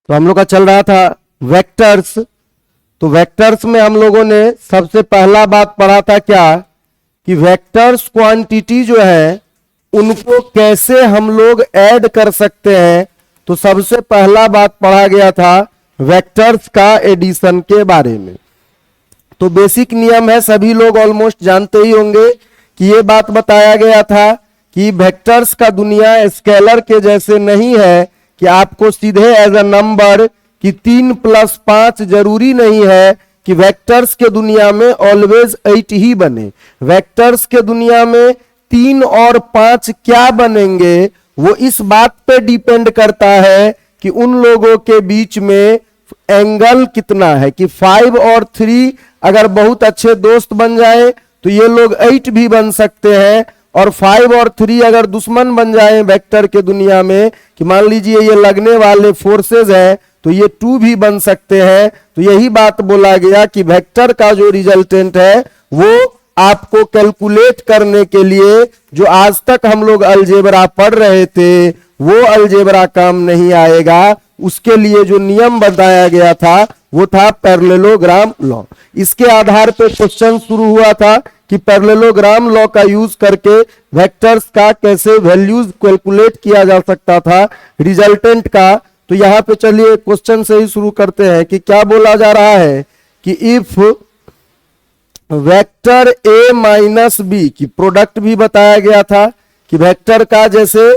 तो हम लोग का चल रहा था वेक्टर्स। तो वेक्टर्स में हम लोगों ने सबसे पहला बात पढ़ा था क्या कि वेक्टर्स क्वांटिटी जो है उनको कैसे हम लोग ऐड कर सकते हैं। तो सबसे पहला बात पढ़ा गया था वेक्टर्स का एडिशन के बारे में। तो बेसिक नियम है, सभी लोग ऑलमोस्ट जानते ही होंगे कि ये बात बताया गया था कि वेक्टर्स का दुनिया स्केलर के जैसे नहीं है कि आपको सीधे एज अ नंबर कि 3 + 5 जरूरी नहीं है कि वेक्टर्स के दुनिया में ऑलवेज 8 ही बने। वेक्टर्स के दुनिया में 3 और 5 क्या बनेंगे वो इस बात पे डिपेंड करता है कि उन लोगों के बीच में एंगल कितना है कि 5 और 3 अगर बहुत अच्छे दोस्त बन जाए तो ये लोग 8 भी बन सकते हैं, और 5 और 3 अगर दुश्मन बन जाए वेक्टर के दुनिया में कि मान लीजिए ये लगने वाले फोर्सेस है तो ये 2 भी बन सकते हैं। तो यही बात बोला गया कि वेक्टर का जो रिजल्टेंट है वो आपको कैलकुलेट करने के लिए जो आज तक हम लोग अलजेब्रा पढ़ रहे थे वो अलजेब्रा काम नहीं आएगा। उसके लिए जो नियम बताया गया था वो था पैरेललोग्राम लॉ। इसके आधार पर क्वेश्चन शुरू हुआ था कि पैरेललोग्राम लॉ का यूज करके वेक्टर्स का कैसे वैल्यूज कैलकुलेट किया जा सकता था रिजल्टेंट का। तो यहां पे चलिए क्वेश्चन से ही शुरू करते हैं कि क्या बोला जा रहा है कि if vector a minus B की प्रोडक्ट भी बताया गया था कि वेक्टर का जैसे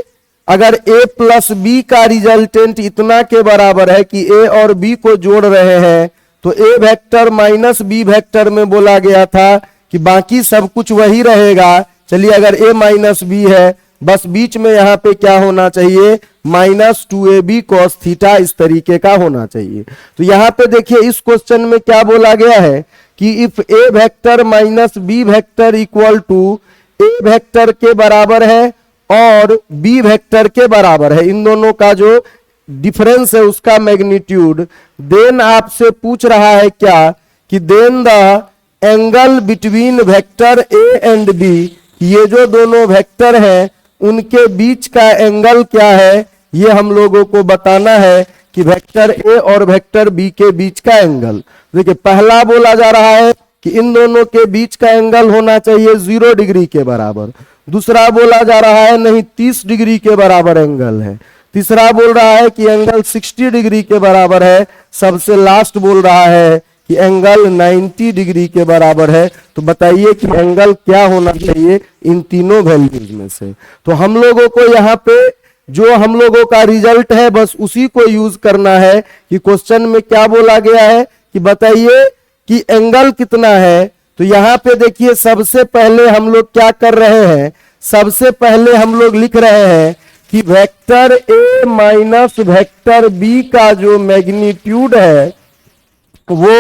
अगर a + b का रिजल्टेंट इतना के बराबर है कि a और b को जोड़ रहे हैं तो a vector minus b vector में बोला गया था कि बाकी सब कुछ वही रहेगा। चलिए अगर a माइनस b है बस बीच में यहां पे क्या होना चाहिए -2ab cos थीटा इस तरीके का होना चाहिए। तो यहां पे देखिए इस क्वेश्चन में क्या बोला गया है कि if a vector minus b vector equal to a vector के बराबर है और b वेक्टर के बराबर है, इन दोनों का जो डिफरेंस है उसका मैग्नीट्यूड, देन आपसे पूछ रहा है क्या कि then the angle between vector a and b, ये जो दोनों वेक्टर हैं उनके बीच का एंगल क्या है ये हम लोगों को बताना है कि वेक्टर a और वेक्टर b के बीच का एंगल। देखिए पहला बोला जा रहा है कि इन दोनों के बीच का एंगल होना चाहिए 0 डिग्री के बराबर। दूसरा बोला जा रहा है नहीं 30 डिग्री के बराबर एंगल है। तीसरा बोल रहा है कि एंगल 60 डिग्री के बराबर है। सबसे लास्ट बोल रहा है कि एंगल 90 डिग्री के बराबर है। तो बताइए कि एंगल क्या होना चाहिए इन तीनों वैल्यूज में से। तो हम लोगों को यहाँ पे जो हम लोगों का रिजल्ट है बस उसी को यूज करना है कि क्वेश्चन में क्या बोला गया है कि बताइए कि एंगल कितना है। तो यहाँ पे देखिए सबसे पहले हम लोग क्या कर रहे हैं, सबसे पहले हम लोग लिख रहे हैं कि vector a minus vector b का जो मैग्नीट्यूड है वो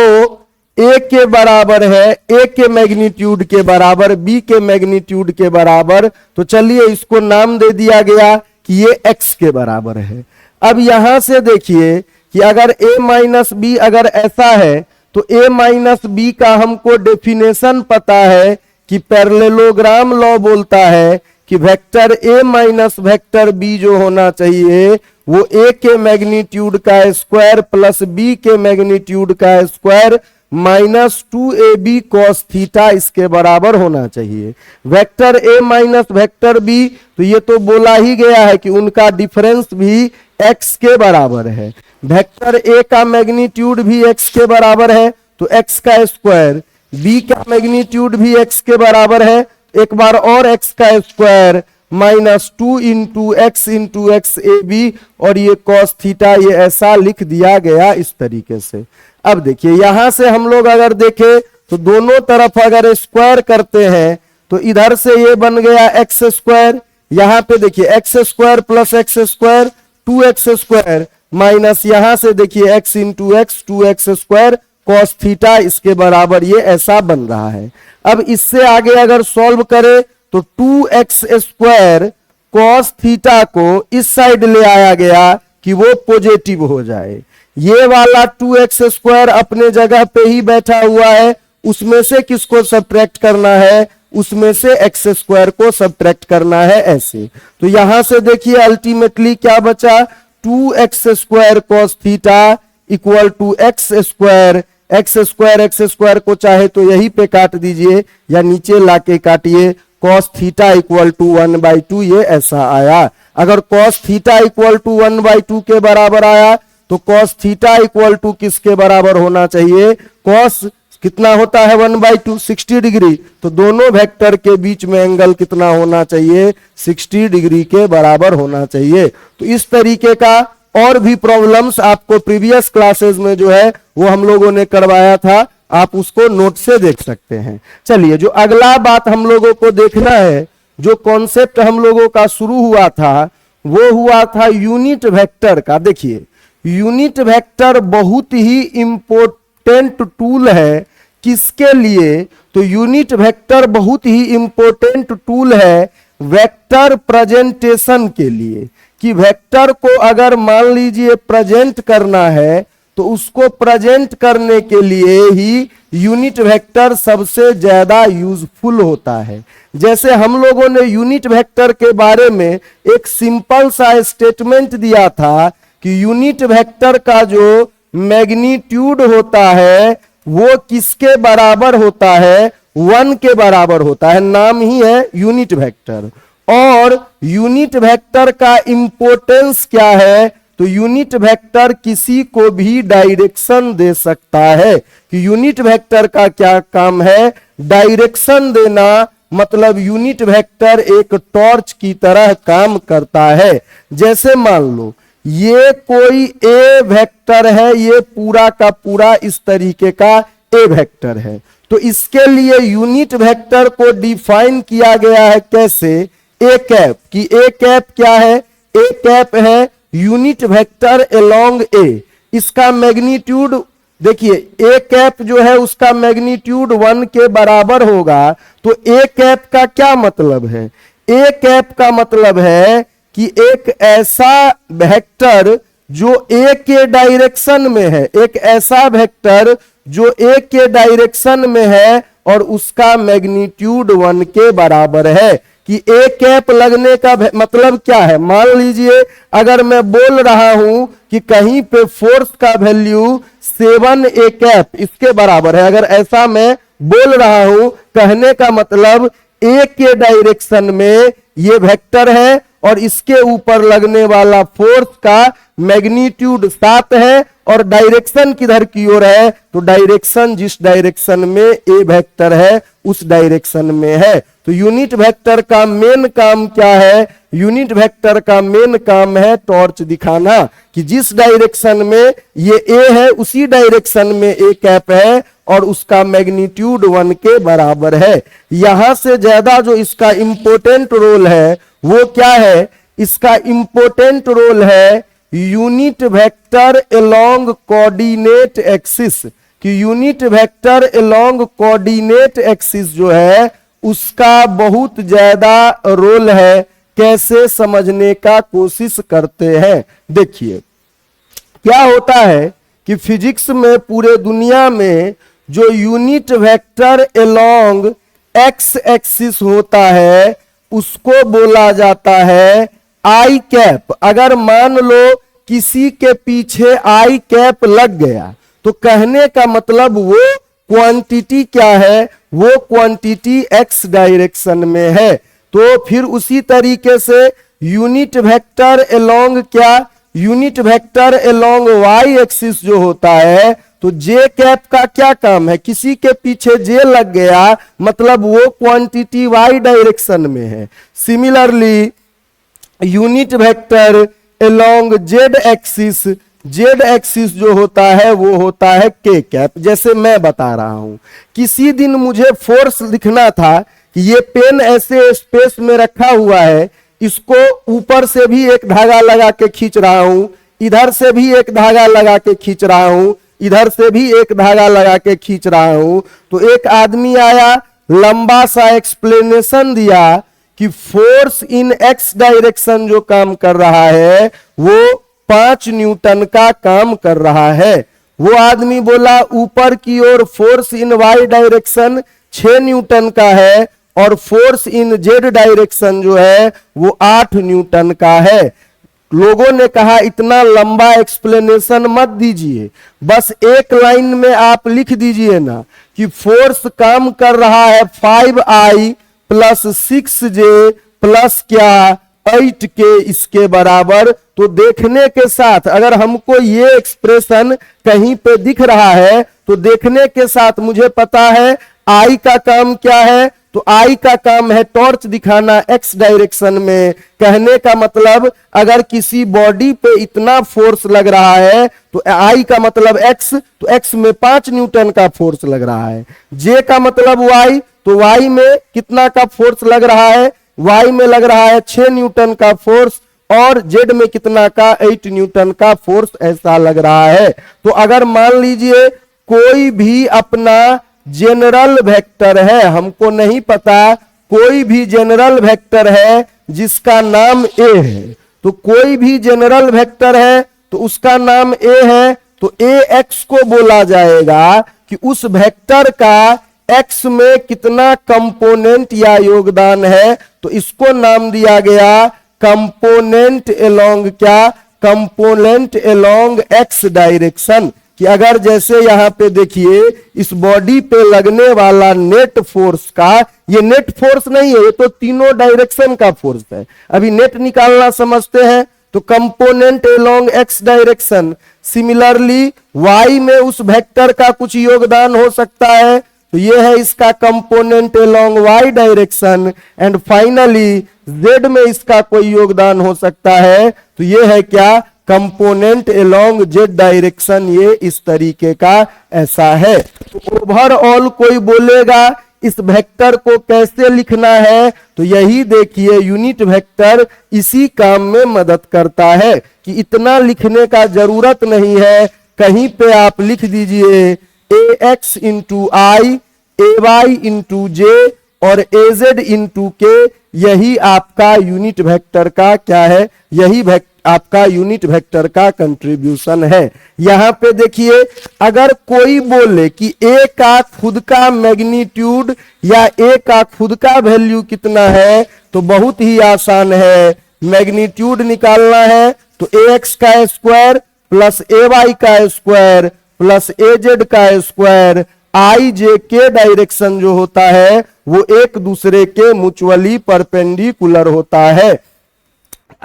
a के बराबर है, a के मैग्नीट्यूड के बराबर, b के मैग्नीट्यूड के बराबर। तो चलिए इसको नाम दे दिया गया कि ये x के बराबर है। अब यहां से देखिए कि अगर a माइनस बी अगर ऐसा है तो a माइनस बी का हमको डेफिनेशन पता है कि पैरेललोग्राम लॉ बोलता है कि vector a minus vector b जो होना चाहिए वो a के मैग्नीट्यूड का स्क्वायर प्लस b के मैग्नीट्यूड का स्क्वायर -2ab cos थीटा इसके बराबर होना चाहिए। Vector a minus vector b तो ये तो बोला ही गया है कि उनका डिफरेंस भी x के बराबर है। वेक्टर a का मैग्नीट्यूड भी x के बराबर है तो x का स्क्वायर, b का मैग्नीट्यूड भी x के बराबर है, एक बार और x का square -2 into x A B, और ये cos थीटा ये ऐसा लिख दिया गया इस तरीके से। अब देखिए यहां से हम लोग अगर देखें तो दोनों तरफ अगर स्क्वायर करते हैं तो इधर से ये बन गया एक्स स्क्वायर, यहां पे देखिए x square plus x square 2x square minus यहां से देखिए x into x 2x square cos theta इसके बराबर ये ऐसा बन रहा है। अब इससे आगे अगर सॉल्व करें तो 2x स्क्वायर cos थीटा को इस साइड ले आया गया कि वो पॉजिटिव हो जाए। ये वाला 2x स्क्वायर अपने जगह पे ही बैठा हुआ है, उसमें से किसको सब्ट्रैक्ट करना है, उसमें से एक्स स्क्वायर को सब्ट्रैक्ट करना है ऐसे। तो यहां से देखिए अल्टीमेटली क्या बचा 2x² cos theta equal to x²। x² को चाहे तो यहीं पे काट दीजिए या नीचे लाके काटिए, cos थीटा इक्वल टू 1/2 ये ऐसा आया। अगर cos थीटा इक्वल टू 1/2 के बराबर आया तो cos थीटा इक्वल टू किसके बराबर होना चाहिए? cos कितना होता है 1/2? 60 डिग्री। तो दोनों वेक्टर के बीच में एंगल कितना होना चाहिए? 60 डिग्री के बराबर होना चाहिए। तो इस तरीके का और भी प्रॉब्लम्स आपको प्रीवियस क्लासेस में जो है वो हम लोगों ने करवाया था, आप उसको नोट से देख सकते हैं। चलिए, जो अगला बात हम लोगों को देखना है, जो कॉन्सेप्ट हम लोगों का शुरू हुआ था वो हुआ था यूनिट वेक्टर का। देखिए, यूनिट वेक्टर बहुत ही इंपॉर्टेंट टूल है। किसके लिए? तो यूनिट वेक्टर बहुत ही इंपॉर्टेंट टूल है वेक्टर प्रेजेंटेशन के लिए, कि वेक्टर को अगर मान लीजिए प्रेजेंट करना है तो उसको प्रेजेंट करने के लिए ही यूनिट वेक्टर सबसे ज्यादा यूजफुल होता है। जैसे हम लोगों ने यूनिट वेक्टर के बारे में एक सिंपल सा स्टेटमेंट दिया था कि यूनिट वेक्टर का जो मैग्नीट्यूड होता है वो किसके बराबर होता है? 1 के बराबर होता है। नाम ही है यूनिट वेक्टर। और यूनिट वेक्टर का इंपॉर्टेंस क्या है? तो यूनिट वेक्टर किसी को भी डायरेक्शन दे सकता है। कि यूनिट वेक्टर का क्या काम है? डायरेक्शन देना। मतलब यूनिट वेक्टर एक टॉर्च की तरह काम करता है। जैसे मान लो ये कोई ए वेक्टर है, ये पूरा का पूरा इस तरीके का ए वेक्टर है, तो इसके लिए यूनिट वेक्टर को डिफाइन किया गया है कैसे? A cap. कि ए कैप क्या है? ए कैप है यूनिट वेक्टर अलोंग ए। इसका मैग्नीट्यूड देखिए, ए कैप जो है उसका मैग्नीट्यूड 1 के बराबर होगा। तो ए कैप का क्या मतलब है? ए कैप का मतलब है कि एक ऐसा वेक्टर जो ए के डायरेक्शन में है, एक ऐसा वेक्टर जो ए के डायरेक्शन में है और उसका मैग्नीट्यूड 1 के बराबर है। कि ए कैप लगने का मतलब क्या है? मान लीजिए अगर मैं बोल रहा हूं कि कहीं पे फोर्स का वैल्यू 7 ए कैप इसके बराबर है, अगर ऐसा मैं बोल रहा हूं, कहने का मतलब ए के डायरेक्शन में ये वेक्टर है और इसके ऊपर लगने वाला फोर्स का मैग्नीट्यूड 7 है और डायरेक्शन किधर की ओर है? तो डायरेक्शन जिस डायरेक्शन में ए वेक्टर है उस डायरेक्शन में है। तो यूनिट वेक्टर का मेन काम क्या है? यूनिट वेक्टर का मेन काम है टॉर्च दिखाना कि जिस डायरेक्शन में ये ए है उसी डायरेक्शन में ए कैप है और उसका मैग्नीट्यूड 1 के बराबर है। यहां से ज्यादा जो इसका इंपॉर्टेंट रोल है वो क्या है? इसका इंपॉर्टेंट रोल है unit vector along coordinate axis. कि unit vector along coordinate axis जो है उसका बहुत ज्यादा रोल है। कैसे समझने का कोशिश करते हैं? देखिए, क्या होता है कि फिजिक्स में पूरे दुनिया में जो unit vector along x axis होता है उसको बोला जाता है आई कैप। अगर मान लो किसी के पीछे आई कैप लग गया तो कहने का मतलब वो क्वांटिटी क्या है? वो क्वांटिटी एक्स डायरेक्शन में है। तो फिर उसी तरीके से यूनिट वेक्टर अलोंग क्या? Unit vector along Y axis जो होता है, तो जे कैप का क्या काम है? किसी के पीछे जे लग गया मतलब वो क्वांटिटी वाई डायरेक्शन में है। Similarly unit vector along Z axis, Z axis जो होता है वो होता है के कैप। जैसे मैं बता रहा हूं, किसी दिन मुझे फोर्स लिखना था कि ये पेन ऐसे स्पेस में रखा हुआ है, इसको ऊपर से भी एक धागा लगा के खींच रहा हूं, इधर से भी एक धागा लगा के खींच रहा हूं, इधर से भी एक धागा लगा के खींच रहा हूं। तो एक आदमी आया, लंबा सा एक्सप्लेनेशन दिया कि फोर्स इन एक्स डायरेक्शन जो काम कर रहा है वो 5 न्यूटन का काम कर रहा है। वो आदमी बोला ऊपर की ओर force in Y direction 6 newton का है और फोर्स इन जेड डायरेक्शन जो है वो 8 न्यूटन का है। लोगों ने कहा इतना लंबा एक्सप्लेनेशन मत दीजिए, बस एक लाइन में आप लिख दीजिए ना कि फोर्स काम कर रहा है 5I प्लस 6J प्लस क्या 8K इसके बराबर। तो देखने के साथ अगर हमको ये एक्सप्रेशन कहीं पे दिख रहा है तो देखने के साथ मुझे पता है I का काम क्या है, तो I का काम है टॉर्च दिखाना x डायरेक्शन में। कहने का मतलब अगर किसी बॉडी पे इतना फोर्स लग रहा है तो I का मतलब x, तो x में 5 न्यूटन का फोर्स लग रहा है। J का मतलब y, तो y में कितना का फोर्स लग रहा है, y में लग रहा है 6 न्यूटन का फोर्स, और z में कितना का 8 न्यूटन का फोर्स ऐसा लग रहा है। तो अगर मान लीजिए कोई भी अपना जनरल वेक्टर है, हमको नहीं पता, कोई भी जनरल वेक्टर है जिसका नाम a है, तो कोई भी जनरल वेक्टर है तो उसका नाम a है, तो ax को बोला जाएगा कि उस वेक्टर का x में कितना कंपोनेंट या योगदान है, तो इसको नाम दिया गया कंपोनेंट एलोंग क्या, कंपोनेंट एलोंग x डायरेक्शन। कि अगर जैसे यहां पे देखिए इस बॉडी पे लगने वाला नेट फोर्स का, ये नेट फोर्स नहीं है, ये तो तीनों डायरेक्शन का फोर्स है, अभी नेट निकालना समझते हैं, तो component along x direction. Similarly y में उस वेक्टर का कुछ योगदान हो सकता है, तो ये है इसका component along y direction. And finally z में इसका कोई योगदान हो सकता है, तो ये है क्या, कंपोनेंट एलोंग z डायरेक्शन। ये इस तरीके का ऐसा है। तो ओवरऑल कोई बोलेगा इस वेक्टर को कैसे लिखना है, तो यही देखिए यूनिट वेक्टर इसी काम में मदद करता है कि इतना लिखने का जरूरत नहीं है, कहीं पे आप लिख दीजिए ax इंटू आई, ay इंटू जे और az इंटू के। यही आपका यूनिट वेक्टर का क्या है, यही आपका यूनिट वेक्टर का कंट्रीब्यूशन है। यहां पे देखिए अगर कोई बोले कि a का खुद का मैग्नीट्यूड या a का खुद का वैल्यू कितना है, तो बहुत ही आसान है, मैग्नीट्यूड निकालना है तो ax का स्क्वायर प्लस ay का स्क्वायर प्लस az का स्क्वायर। आई जे के डायरेक्शन जो होता है वो एक दूसरे के म्यूचुअली परपेंडिकुलर होता है।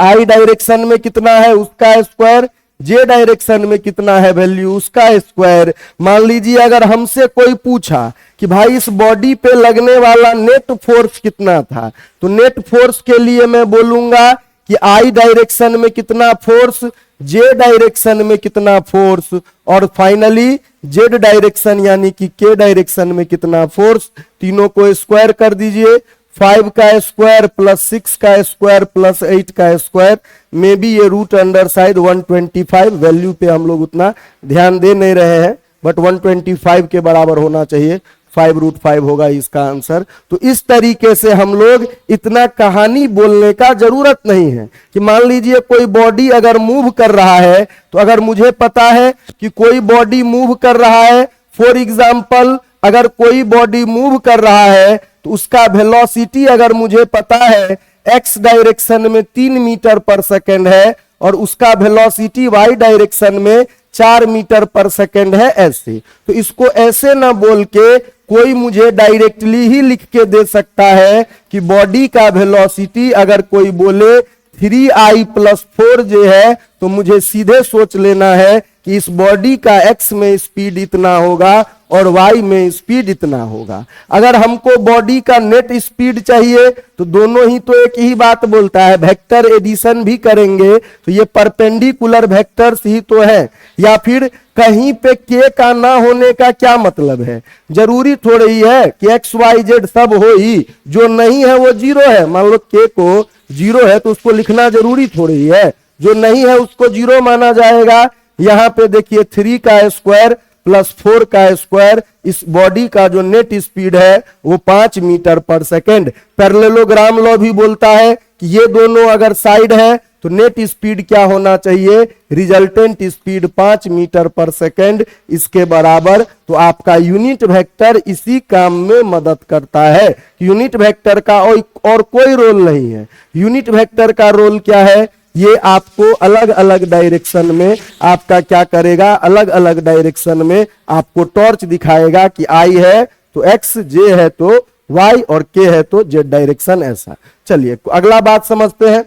आई डायरेक्शन में कितना है उसका स्क्वायर, जे डायरेक्शन में कितना है वैल्यू उसका स्क्वायर। मान लीजिए अगर हमसे कोई पूछा कि भाई इस बॉडी पे लगने वाला नेट फोर्स कितना था, तो नेट फोर्स के लिए मैं बोलूंगा कि आई डायरेक्शन में कितना फोर्स, जे डायरेक्शन में कितना फोर्स, और फाइनली जेड डायरेक्शन यानी कि के डायरेक्शन में कितना फोर्स। तीनों को स्क्वायर कर दीजिए, 5 का स्क्वायर प्लस 6 का स्क्वायर प्लस 8 का स्क्वायर में भी ये रूट अंडर साइड 125। वैल्यू पे हम लोग उतना ध्यान दे नहीं रहे हैं, बट 125 के बराबर होना चाहिए, 5√5 होगा इसका आंसर। तो इस तरीके से हम लोग इतना कहानी बोलने का जरूरत नहीं है कि मान लीजिए कोई बॉडी अगर मूव कर रहा है, तो अगर मुझे पता है कि कोई बॉडी मूव कर रहा है, फॉर एग्जाम्पल अगर कोई बॉडी मूव कर रहा है तो उसका वेलोसिटी अगर मुझे पता है x डायरेक्शन में 3 मीटर पर सेकेंड है और उसका वेलोसिटी y डायरेक्शन में 4 मीटर पर सेकेंड है, ऐसे। तो इसको ऐसे ना बोल के कोई मुझे डायरेक्टली ही लिख के दे सकता है कि बॉडी का वेलोसिटी अगर कोई बोले 3i प्लस 4j है, तो मुझे सीधे सोच लेना है कि इस बॉडी का x में स्पीड इतना होगा और y में स्पीड इतना होगा। अगर हमको बॉडी का नेट स्पीड चाहिए तो दोनों ही तो एक ही बात बोलता है, वेक्टर एडिशन भी करेंगे तो ये परपेंडिकुलर वेक्टर्स ही तो है। या फिर कहीं पे k का ना होने का क्या मतलब है, जरूरी थोड़ी ही है कि x y z सब हो ही, जो नहीं है वो जीरो है। मान लो k को जीरो है तो उसको लिखना जरूरी थोड़ी ही है, जो नहीं है उसको जीरो माना जाएगा। यहां पे देखिए 3 का स्क्वायर प्लस 4 का स्क्वायर, इस बॉडी का जो नेट स्पीड है वो 5 मीटर पर सेकेंड। पैरेललोग्राम लॉ भी बोलता है कि ये दोनों अगर साइड है तो नेट स्पीड क्या होना चाहिए, रिजल्टेंट स्पीड 5 मीटर पर सेकेंड इसके बराबर। तो आपका यूनिट वेक्टर इसी काम में मदद करता है। यूनिट वेक्टर का और कोई रोल नहीं है। यूनिट वेक्टर का रोल क्या है ये आपको अलग अलग डायरेक्शन में आपका क्या करेगा, अलग अलग डायरेक्शन में आपको टॉर्च दिखाएगा कि आई है तो एक्स, जे है तो वाई और के है तो जेड डायरेक्शन। ऐसा चलिए अगला बात समझते हैं।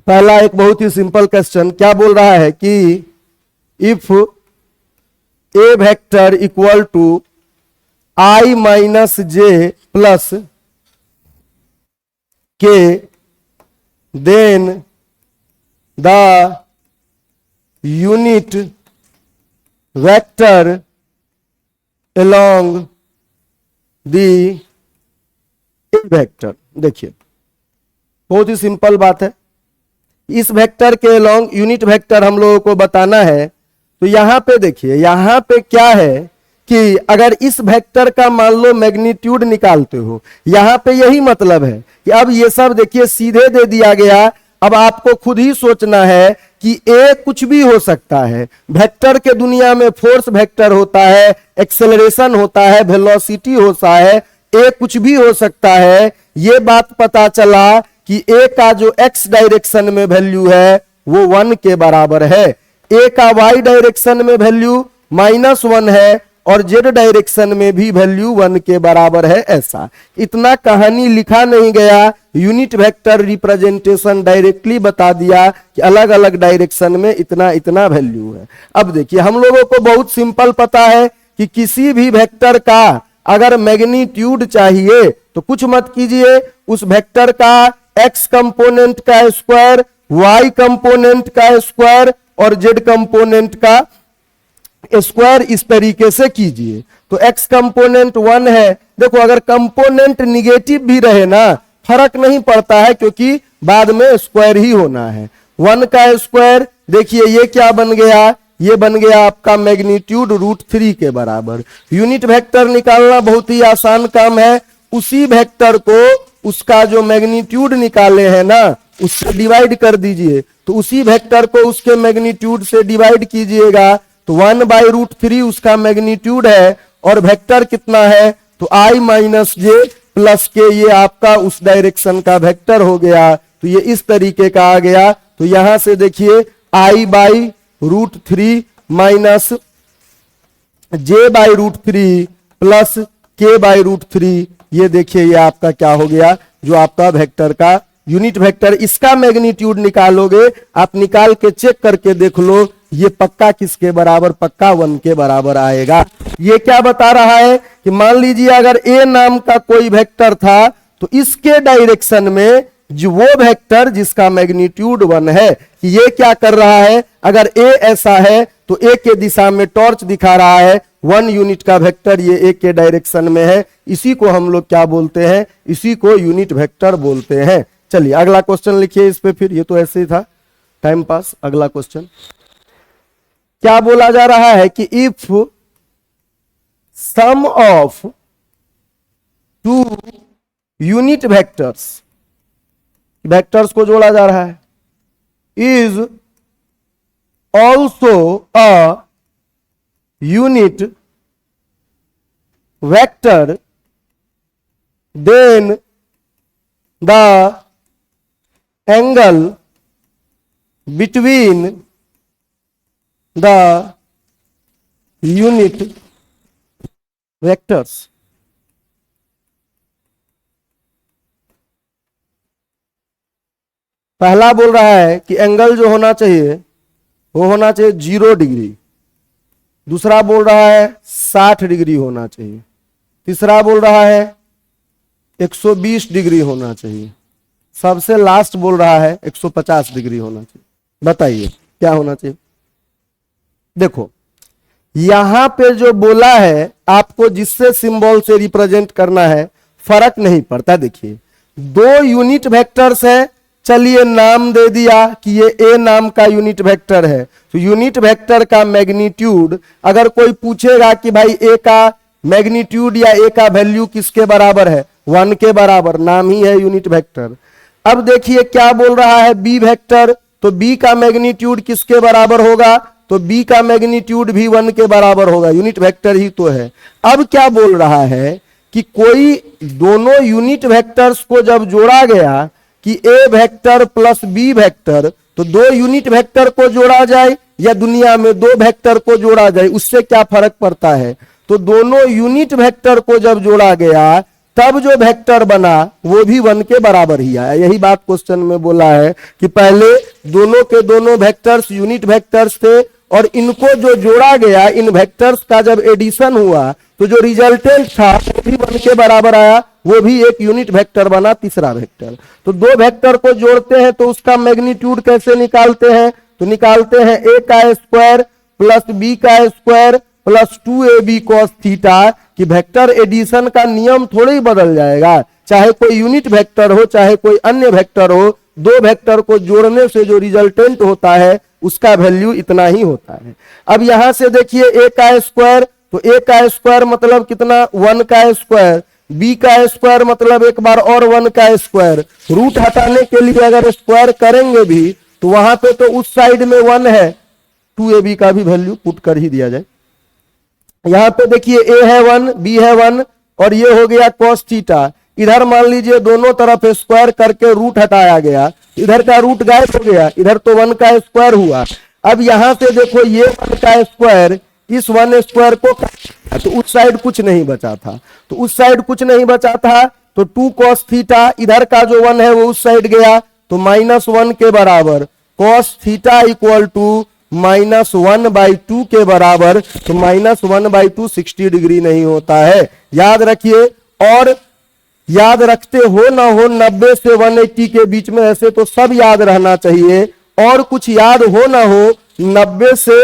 पहला एक बहुत ही सिंपल क्वेश्चन क्या बोल रहा है कि if A vector equal to I minus J plus K then the unit vector along the vector. देखिए बहुत ही सिंपल बात है, इस वेक्टर के along यूनिट वेक्टर हम लोगों को बताना है। तो यहां पे देखिए, यहां पे क्या है कि अगर इस वेक्टर का मान लो मैग्नीट्यूड निकालते हो, यहां पे यही मतलब है कि अब ये सब देखिए सीधे दे दिया गया। अब आपको खुद ही सोचना है कि ए कुछ भी हो सकता है। वेक्टर के दुनिया में फोर्स वेक्टर होता है, एक्सेलरेशन होता है, वेलोसिटी होता है, ए कुछ भी हो सकता है। ये बात पता चला कि ए का जो एक्स डायरेक्शन में वैल्यू है वो 1 के बराबर है, ए का वाई डायरेक्शन में वैल्यू -1 है और जेड डायरेक्शन में भी वैल्यू 1 के बराबर है। ऐसा इतना कहानी लिखा नहीं गया, यूनिट वेक्टर रिप्रेजेंटेशन डायरेक्टली बता दिया कि अलग अलग डायरेक्शन में इतना इतना वैल्यू है। अब देखिए हम लोगों को बहुत सिंपल पता है कि किसी भी वेक्टर का अगर मैग्नीट्यूड चाहिए तो कुछ मत कीजिए, उस वेक्टर का एक्स कंपोनेंट का स्क्वायर, वाई कंपोनेंट का स्क्वायर और जेड कंपोनेंट का स्क्वायर इस तरीके से कीजिए। तो x कंपोनेंट 1 है, देखो अगर कंपोनेंट निगेटिव भी रहे ना फर्क नहीं पड़ता है क्योंकि बाद में स्क्वायर ही होना है। 1 का स्क्वायर देखिए ये क्या बन गया, ये बन गया आपका मैग्नीट्यूड √3 के बराबर। यूनिट वेक्टर निकालना बहुत ही आसान काम है, उसी वेक्टर को उसका जो मैग्नीट्यूड निकाले हैं ना उससे डिवाइड कर दीजिए, तो उसी वेक्टर को उसके मैग्नीट्यूड से डिवाइड कीजिएगा तो 1/√3 उसका मैग्नीट्यूड है और वेक्टर कितना है तो i माइनस जे प्लस के, ये आपका उस डायरेक्शन का वेक्टर हो गया। तो ये इस तरीके का आ गया। तो यहां से देखिए i/√3 minus j/√3 plus k/√3, ये देखिए ये आपका क्या हो गया, जो आपका वेक्टर का यूनिट वेक्टर। इसका मैग्नीट्यूड निकालोगे, आप निकाल के चेक करके देख लो, ये पक्का किसके बराबर, पक्का 1 के बराबर आएगा। ये क्या बता रहा है कि मान लीजिए अगर ए नाम का कोई वेक्टर था तो इसके डायरेक्शन में जो वो वेक्टर जिसका मैग्नीट्यूड 1 है, कि ये क्या कर रहा है, अगर ए ऐसा है तो ए के दिशा में टॉर्च दिखा रहा है, 1 यूनिट का वेक्टर ये ए के डायरेक्शन में है, इसी को हम लोग क्या बोलते हैं, इसी को यूनिट वेक्टर बोलते हैं। चलिए अगला क्वेश्चन लिखिए इस पे, फिर ये तो ऐसे ही था टाइम पास। अगला क्वेश्चन क्या बोला जा रहा है कि if sum of 2 unit vectors, vectors को जोड़ा जा रहा है, is also a unit vector then the angle between the unit vectors. पहला बोल रहा है कि एंगल जो होना चाहिए वो होना चाहिए 0 डिग्री, दूसरा बोल रहा है 60 डिग्री होना चाहिए, तीसरा बोल रहा है 120 डिग्री होना चाहिए, सबसे लास्ट बोल रहा है 150 डिग्री होना चाहिए। बताइए क्या होना चाहिए। देखो यहां पे जो बोला है आपको जिससे सिंबल से रिप्रेजेंट करना है फर्क नहीं पड़ता। देखिए 2 यूनिट वेक्टर्स है, चलिए नाम दे दिया कि ये ए नाम का यूनिट वेक्टर है। तो यूनिट वेक्टर का मैग्नीट्यूड अगर कोई पूछेगा कि भाई ए का मैग्नीट्यूड या ए का वैल्यू किसके बराबर है, 1 के बराबर, नाम ही है यूनिट वेक्टर। अब देखिए क्या बोल रहा है बी वेक्टर, तो बी का मैग्नीट्यूड किसके बराबर होगा, तो बी का मैग्नीट्यूड भी 1 के बराबर होगा, यूनिट वेक्टर ही तो है। अब क्या बोल रहा है कि कोई दोनों यूनिट वेक्टर्स को जब जोड़ा गया कि ए वेक्टर प्लस बी वेक्टर, तो दो यूनिट वेक्टर को जोड़ा जाए या दुनिया में दो वेक्टर को जोड़ा जाए, उससे क्या फर्क पड़ता है। तो दोनों यूनिट वेक्टर को जब जोड़ा गया तब जो वेक्टर बना वो भी 1 के बराबर ही आया। यही बात क्वेश्चन में बोला है कि पहले दोनों के दोनों वेक्टर्स यूनिट वेक्टर्स थे और इनको जो जोड़ा गया, इन वेक्टर्स का जब एडिशन हुआ तो जो रिजल्टेंट था वो भी 1 के बराबर आया, वो भी एक यूनिट वेक्टर बना, तीसरा वेक्टर। तो दो वेक्टर को जोड़ते हैं तो उसका मैग्नीट्यूड कैसे निकालते हैं, तो निकालते हैं a का स्क्वायर प्लस b का square plus 2ab cos theta, कि वेक्टर एडिशन का नियम थोड़ा ही बदल जाएगा, चाहे कोई यूनिट वेक्टर हो चाहे कोई अन्य वेक्टर हो, दो वेक्टर को जोड़ने से जो रिजल्टेंट होता है उसका वैल्यू इतना ही होता है। अब यहां से देखिए a का स्क्वायर, तो a का स्क्वायर मतलब कितना, 1 का स्क्वायर, b का स्क्वायर मतलब एक बार और 1 का स्क्वायर। रूट हटाने के लिए अगर स्क्वायर करेंगे भी तो वहां पे तो उस साइड में 1 है, 2ab का भी वैल्यू पुट कर ही दिया जाए। यहां पे देखिए a है 1, b है 1 और ये हो गया cos थीटा। इधर मान लीजिए दोनों तरफ स्क्वायर करके रूट हटाया गया, इधर का रूट गायब हो गया, इधर तो 1 का स्क्वायर हुआ। अब यहां से देखो ये 1 का स्क्वायर इस 1 स्क्वायर को तो उस साइड कुछ नहीं बचा था, तो उस साइड कुछ नहीं बचा था तो 2 cos थीटा, इधर का जो 1 है वो उस साइड गया तो -1 के बराबर cos थीटा इक्वल टू -1/2 के बराबर। तो -1/2 60 डिग्री नहीं होता है, याद रखिए। और याद रखते हो ना हो 90 से 180 के बीच में, ऐसे तो सब याद रहना चाहिए, और कुछ याद हो ना हो 90 से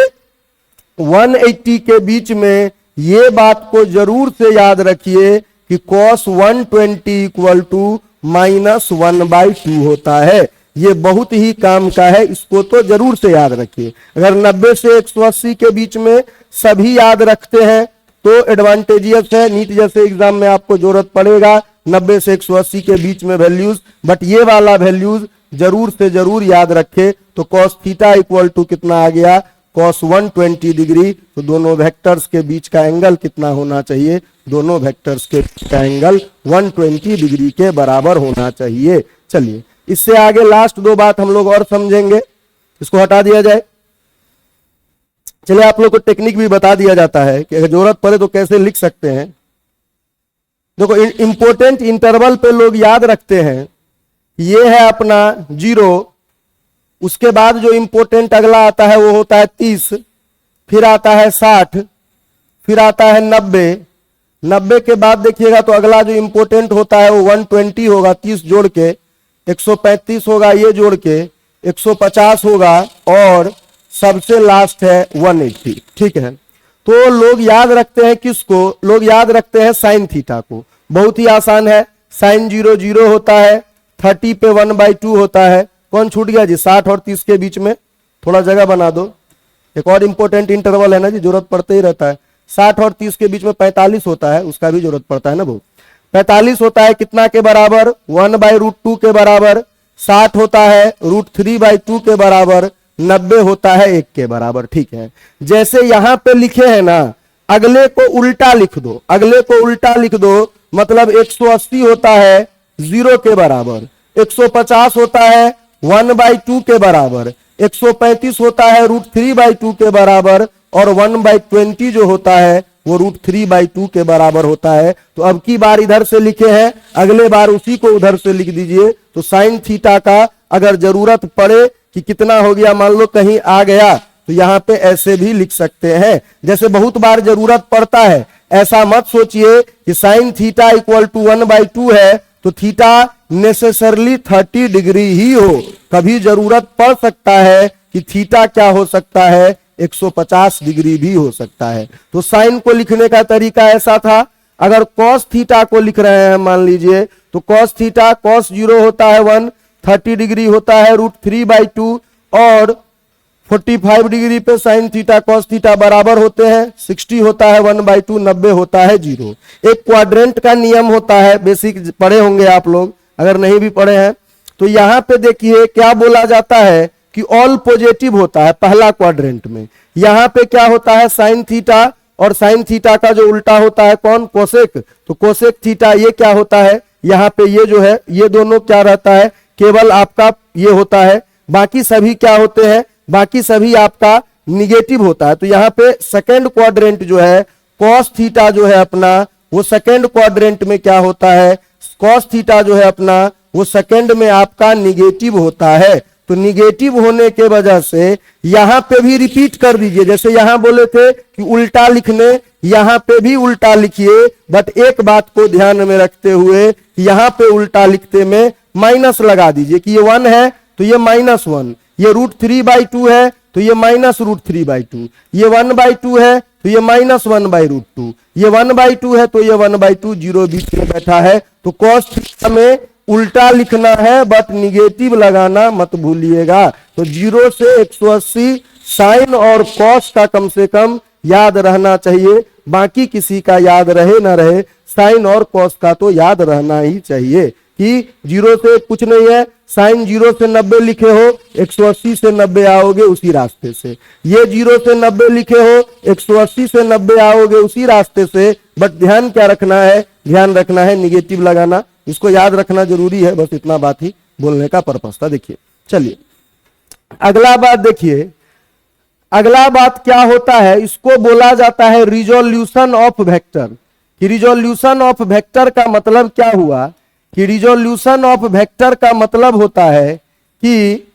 180 के बीच में ये बात को जरूर से याद रखिए कि cos 120 इक्वल टू -1/2 होता है। ये बहुत ही काम का है, इसको तो जरूर से याद रखिए। अगर 90 से 180 के बीच में सभी याद रखते हैं तो एडवांटेजियस है, नीट जैसे एग्जाम में आपको जरूरत पड़ेगा 90 से 180 के बीच में वैल्यूज, बट ये वाला वैल्यूज जरूर से जरूर याद रखे। तो cos थीटा इक्वल टू कितना आ गया, cos 120 डिग्री। तो दोनों वेक्टर्स के बीच का एंगल कितना होना चाहिए, दोनों वेक्टर्स के बीच का एंगल 120 डिग्री के बराबर होना चाहिए। चलिए इससे आगे लास्ट दो बात हम लोग और समझेंगे, इसको हटा दिया जाए। चलिए आप लोग को टेक्निक भी बता दिया जाता है कि अगर जरूरत पड़े तो कैसे लिख सकते हैं। देखो इंपॉर्टेंट इंटरवल पे लोग याद रखते हैं, ये है अपना 0, उसके बाद जो इंपॉर्टेंट अगला आता है वो होता है 30, फिर आता है 60, फिर आता है 90 के बाद देखिएगा तो अगला जो इंपॉर्टेंट होता है वो 120 होगा, 30 जोड़ के 135 होगा, ये जोड़ के 150 होगा, और सबसे लास्ट है 180। ठीक है, तो लोग याद रखते हैं किसको, लोग याद रखते हैं साइन थीटा को। बहुत ही आसान है, साइन 0 0 होता है, 30 पे 1/2 होता है। कौन छूट गया जी, 60 और 30 के बीच में थोड़ा जगह बना दो। एक और इंपॉर्टेंट इंटरवल है ना जी, जरूरत पड़ते ही रहता है। 60 और 30 के बीच में 45 होता है, उसका भी जरूरत पड़ता है ना बहुत। 45 होता है कितना के बराबर, 1/√2 के बराबर। 60 होता है √3/2 के बराबर। 90 होता है 1 के बराबर। ठीक है, जैसे यहां पे लिखे हैं ना, अगले को उल्टा लिख दो, अगले को उल्टा लिख दो, मतलब 180 होता है 0 के बराबर, 150 होता है 1/2 के बराबर, 135 होता है √3/2 के बराबर, और 1/20 जो होता है वो √3/2 के बराबर होता है। तो अब की बार इधर से लिखे हैं, अगले बार उसी को उधर से लिख दीजिए। तो साइन थीटा का अगर जरूरत पड़े कि कितना हो गया, मान लो कहीं आ गया, तो यहां पे ऐसे भी लिख सकते हैं। जैसे बहुत बार जरूरत पड़ता है, ऐसा मत सोचिए कि साइन थीटा इक्वल टू 1/2 है तो थीटा नेसेसरली 30 डिग्री ही हो। कभी जरूरत पड़ सकता है कि थीटा क्या हो सकता है, 150 डिग्री भी हो सकता है। तो साइन को लिखने का तरीका ऐसा था। अगर cos थीटा को लिख रहे हैं मान लीजिए, तो cos थीटा, cos 0 होता है 1, 30 डिग्री होता है √3/2, और 45 डिग्री पे साइन थीटा cos थीटा बराबर होते हैं, 60 होता है 1/2, 90 होता है 0। एक क्वाड्रेंट का नियम होता है, बेसिक पढ़े होंगे आप लोग, अगर नहीं भी पढ़े हैं तो यहां पे देखिए क्या बोला जाता है कि ऑल पॉजिटिव होता है पहला क्वाड्रेंट में। यहां पे क्या होता है, साइन थीटा, और साइन थीटा का जो उल्टा होता है कौन, कोसेक। तो कोसेक थीटा ये क्या होता है, यहाँ पे ये जो है ये दोनों क्या रहता है, केवल आपका ये होता है, बाकी सभी क्या होते हैं, बाकी सभी आपका निगेटिव होता है। तो यहाँ पे सेकेंड क्वाड्रेंट जो है कॉस थीटा जो है अपना, वो सेकेंड क्वाड्रेंट में क्या होता है, कॉस थीटा जो है अपना वो सेकेंड में आपका निगेटिव होता है। तो निगेटिव होने के वजह से यहां पे भी रिपीट कर दीजिए, जैसे यहां बोले थे कि उल्टा लिखने, यहां पे भी उल्टा लिखिए, बट एक बात को ध्यान में रखते हुए यहां पे उल्टा लिखते में माइनस लगा दीजिए कि ये 1 है तो ये -1, ये √3/2 है तो ये -√3/2, ये 1/2 है तो ये -1/√2, ये 1/2 है तो ये 1/2, 0 बीच में बैठा है। तो cos थीटा में उल्टा लिखना है बट निगेटिव लगाना मत भूलिएगा। तो 0 से 180 साइन और कॉस का कम से कम याद रहना चाहिए, बाकी किसी का याद रहे ना रहे, साइन और कॉस का तो याद रहना ही चाहिए कि 0 से कुछ नहीं है, साइन 0 से 90 लिखे हो, 180 से 90 आओगे उसी रास्ते से, ये 0 से 90 लिखे हो, 180 से 90 आओगे उसी रास्ते से। बट ध्यान क्या रखना है, ध्यान रखना है निगेटिव लगाना, इसको याद रखना जरूरी है, बस इतना बात ही बोलने का पर्पस था। देखिए चलिए अगला बात देखिए, अगला बात क्या होता है, इसको बोला जाता है रिजोल्यूशन ऑफ वेक्टर। कि रिजोल्यूशन ऑफ वेक्टर का मतलब क्या हुआ, कि रिजोल्यूशन ऑफ वेक्टर का मतलब होता है कि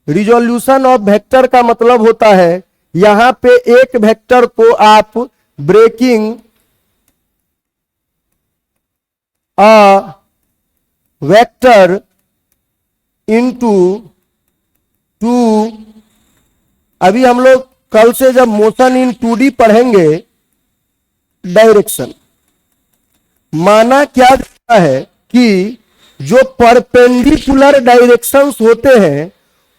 रिजोल्यूशन ऑफ वेक्टर का मतलब होता है यहां पे एक वेक्टर को आप ब्रेकिंग अ वेक्टर इनटू 2, अभी हम लोग कल से जब मोशन इन 2D पढ़ेंगे डायरेक्शन, माना क्या जाता है कि जो परपेंडिकुलर डायरेक्शंस होते हैं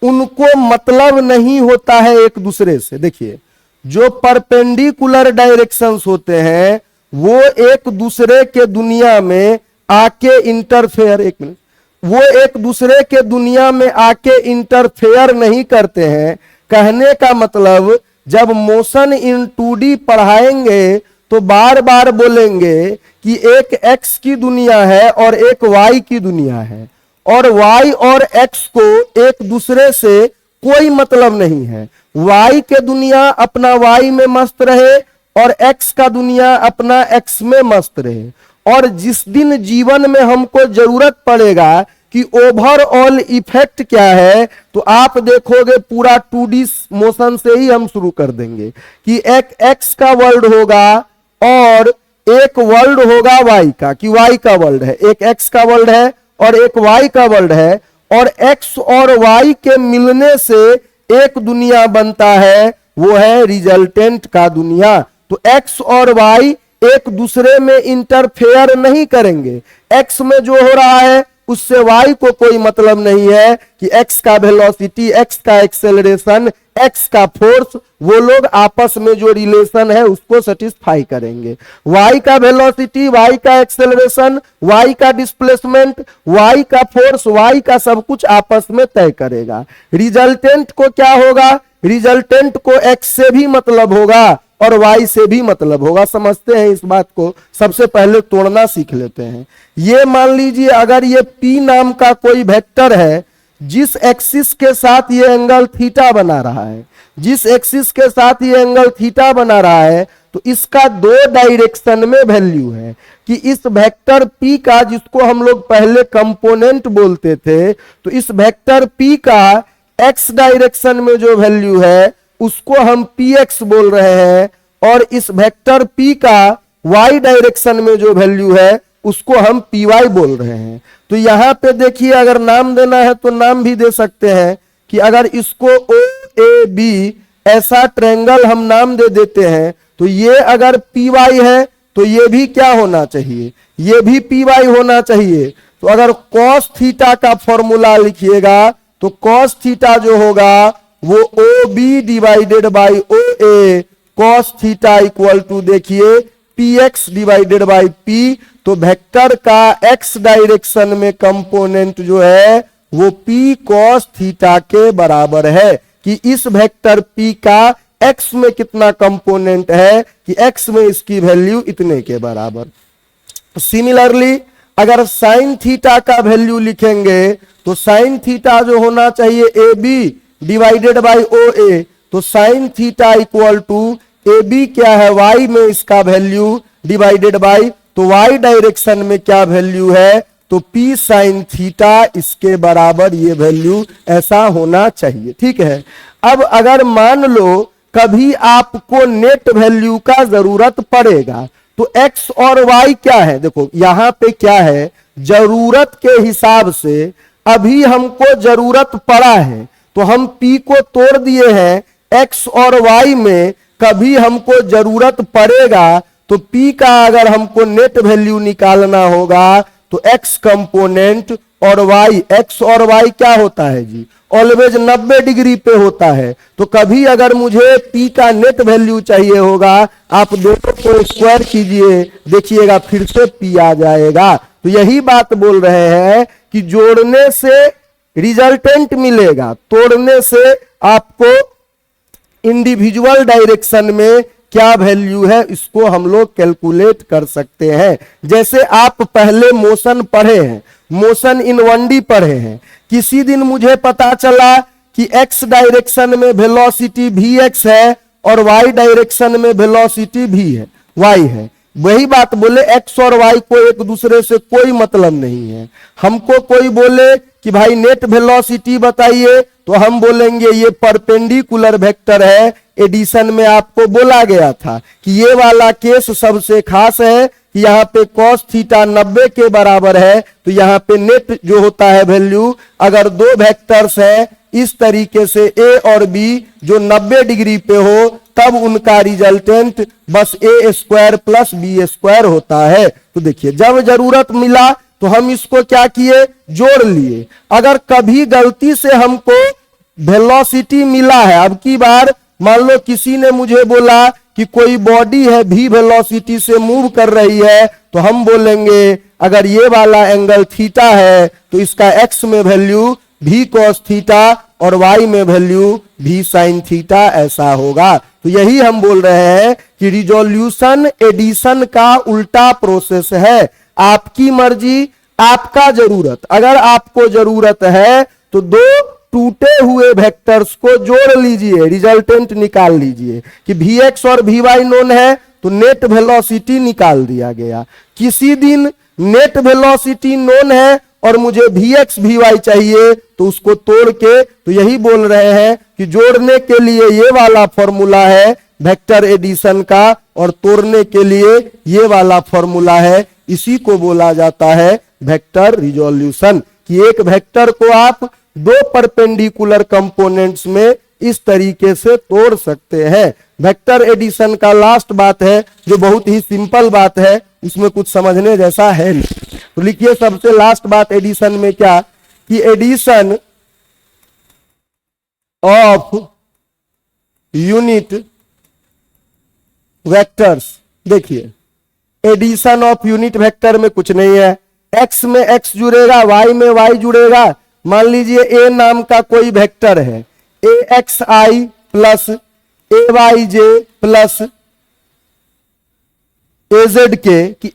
उनको मतलब नहीं होता है एक दूसरे से। देखिए जो परपेंडिकुलर डायरेक्शंस होते हैं वो एक दूसरे के दुनिया में आके इंटरफेयर, एक मिनट, वो एक दूसरे के दुनिया में आके इंटरफेयर नहीं करते हैं। कहने का मतलब जब मोशन इन 2D पढ़ाएंगे तो बार बार बोलेंगे कि एक x की दुनिया है और एक y की दुनिया है, और y और x को एक दूसरे से कोई मतलब नहीं है। y के दुनिया अपना y में मस्त रहे और x का दुनिया अपना x में मस्त रहे। और जिस दिन जीवन में हमको जरूरत पड़ेगा कि ओवरऑल इफेक्ट क्या है, तो आप देखोगे पूरा 2D मोशन से ही हम शुरू कर देंगे कि एक x का वर्ल्ड होगा और एक वर्ल्ड होगा y का, कि y का वर्ल्ड है, एक x का वर्ल्ड है और एक y का वर्ल्ड है, और x और y के मिलने से एक दुनिया बनता है, वो है रिजल्टेंट का दुनिया। तो x और y एक दूसरे में इंटरफेयर नहीं करेंगे। x में जो हो रहा है उससे y को कोई मतलब नहीं है कि x का वेलोसिटी, x का एक्सेलरेशन, x का फोर्स, वो लोग आपस में जो रिलेशन है उसको सेटिस्फाई करेंगे। y का वेलोसिटी, y का एक्सेलरेशन, y का डिस्प्लेसमेंट, y का फोर्स, y का सब कुछ आपस में तय करेगा। रिजल्टेंट को क्या होगा, रिजल्टेंट को x से भी मतलब होगा और y से भी मतलब होगा। समझते हैं इस बात को, सबसे पहले तोड़ना सीख लेते हैं। ये मान लीजिए अगर ये p नाम का कोई वेक्टर है जिस एक्सिस के साथ ये एंगल थीटा बना रहा है, जिस एक्सिस के साथ ये एंगल थीटा बना रहा है, तो इसका 2 डायरेक्शन में वैल्यू है कि इस वेक्टर p का, जिसको हम लोग पहले कंपोनेंट बोलते थे, तो इस वेक्टर p का x डायरेक्शन में जो वैल्यू है उसको हम px बोल रहे हैं, और इस वेक्टर p का y डायरेक्शन में जो वैल्यू है उसको हम py बोल रहे हैं। तो यहां पे देखिए अगर नाम देना है तो नाम भी दे सकते हैं कि अगर इसको OAB ऐसा ट्रायंगल हम नाम दे देते हैं, तो ये अगर py है तो ये भी क्या होना चाहिए, ये भी py होना चाहिए। तो अगर cos थीटा का फॉर्मूला लिखिएगा तो cos थीटा जो होगा वो OB divided by OA, cos theta equal to देखिए px डिवाइडेड बाई p। तो वेक्टर का x डायरेक्शन में कंपोनेंट जो है वो p cos थीटा के बराबर है, कि इस वेक्टर p का x में कितना कंपोनेंट है, कि x में इसकी वैल्यू इतने के बराबर। सिमिलरली अगर साइन थीटा का वैल्यू लिखेंगे तो साइन थीटा जो होना चाहिए A B divided by O A, तो sine theta equal to A B क्या है वाई में इसका वैल्यू डिवाइडेड बाई, तो वाई डायरेक्शन में क्या वैल्यू है, तो पी साइन थीटा इसके बराबर ये वैल्यू ऐसा होना चाहिए। ठीक है, अब अगर मान लो कभी आपको नेट वैल्यू का जरूरत पड़ेगा तो x और y क्या है, देखो यहां पे क्या है, जरूरत के हिसाब से अभी हमको जरूरत पड़ा है तो हम p को तोड़ दिए हैं x और y में, कभी हमको जरूरत पड़ेगा तो p का अगर हमको नेट वैल्यू निकालना होगा तो x कंपोनेंट और y, x और y क्या होता है जी, ऑलवेज 90 डिग्री पे होता है, तो कभी अगर मुझे p का नेट वैल्यू चाहिए होगा, आप दोनों को स्क्वायर कीजिए, देखिएगा फिर से p आ जाएगा। तो यही बात बोल रहे हैं कि जोड़ने से रिजल्टेंट मिलेगा, तोड़ने से आपको इंडिविजुअल डायरेक्शन में क्या वैल्यू है इसको हम लोग कैलकुलेट कर सकते हैं। जैसे आप पहले मोशन पढ़े हैं, मोशन इन 1D पढ़े हैं, किसी दिन मुझे पता चला कि x डायरेक्शन में वेलोसिटी vx है और y डायरेक्शन में वेलोसिटी y है, वही बात बोले x और y को एक दूसरे से कोई मतलब नहीं है। हमको कोई बोले कि भाई नेट वेलोसिटी बताइए तो हम बोलेंगे ये परपेंडिकुलर वेक्टर है, एडिशन में आपको बोला गया था कि ये वाला केस सबसे खास है कि यहाँ पे cos थीटा 90 के बराबर है, तो यहाँ पे नेट जो होता है वैल्यू, अगर दो वेक्टर्स है इस तरीके से a और b जो 90 डिग्री पे हो तब उनका रिजल्टेंट बस a square plus b square होता है। तो देखिए जब जरूरत मिला तो हम इसको क्या किए, जोड़ लिए। अगर कभी गलती से हमको वेलोसिटी मिला है, अब की बार मान लो किसी ने मुझे बोला कि कोई बॉडी है v वेलोसिटी से मूव कर रही है, तो हम बोलेंगे अगर ये वाला एंगल थीटा है तो इसका x में वैल्यू v cos थीटा और y में वैल्यू v sin थीटा ऐसा होगा। तो यही हम बोल रहे हैं कि रिजोल्यूशन एडिशन का उल्टा प्रोसेस है। आपकी मर्जी, आपका जरूरत, अगर आपको जरूरत है तो दो टूटे हुए वेक्टर्स को जोड़ लीजिए, रिजल्टेंट निकाल लीजिए कि vx और vy नोन है तो नेट वेलोसिटी निकाल दिया गया। किसी दिन नेट वेलोसिटी नोन है और मुझे vx vy चाहिए तो उसको तोड़ के, तो यही बोल रहे हैं कि जोड़ने के लिए ये वाला फॉर्मूला है वेक्टर एडिशन का और तोड़ने के लिए ये वाला फॉर्मूला है, इसी को बोला जाता है वेक्टर रिजोल्यूशन, कि एक वेक्टर को आप दो परपेंडिकुलर कंपोनेंट्स में इस तरीके से तोड़ सकते हैं। वेक्टर एडिशन का लास्ट बात है जो बहुत ही सिंपल बात है, इसमें कुछ समझने जैसा है नहीं। तो लिखिए सबसे लास्ट बात एडिशन में क्या, कि एडिशन ऑफ यूनिट वेक्टर्स, देखिए एडिशन ऑफ यूनिट वेक्टर में कुछ नहीं है, x में x जुड़ेगा, y में y जुड़ेगा। मान लीजिए a नाम का कोई वेक्टर है, axi plus ayj plus azk, कि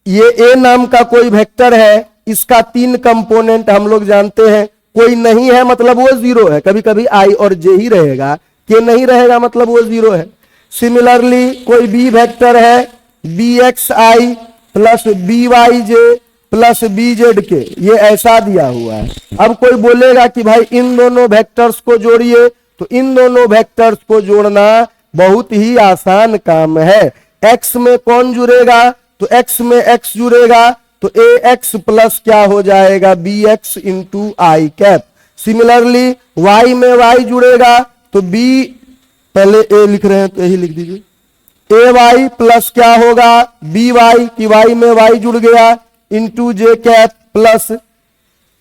ये a नाम का कोई वेक्टर है, इसका 3 कंपोनेंट हम लोग जानते हैं, कोई नहीं है मतलब वो जीरो है, कभी कभी i और j ही रहेगा, k नहीं रहेगा मतलब वो जीरो है। सिमिलरली कोई b वेक्टर है bxi plus byj plus bzk, ये ऐसा दिया हुआ है। अब कोई बोलेगा कि भाई इन दोनों वेक्टर्स को जोड़िए, तो इन दोनों वेक्टर्स को जोड़ना बहुत ही आसान काम है। x में कौन जुड़ेगा, तो x में x जुड़ेगा तो ax प्लस क्या हो जाएगा bx इंटू आई कैप। सिमिलरली y में y जुड़ेगा तो b, पहले a लिख रहे हैं तो यही लिख दीजिए, ay प्लस क्या होगा by, कि y में y जुड़ गया into J cap plus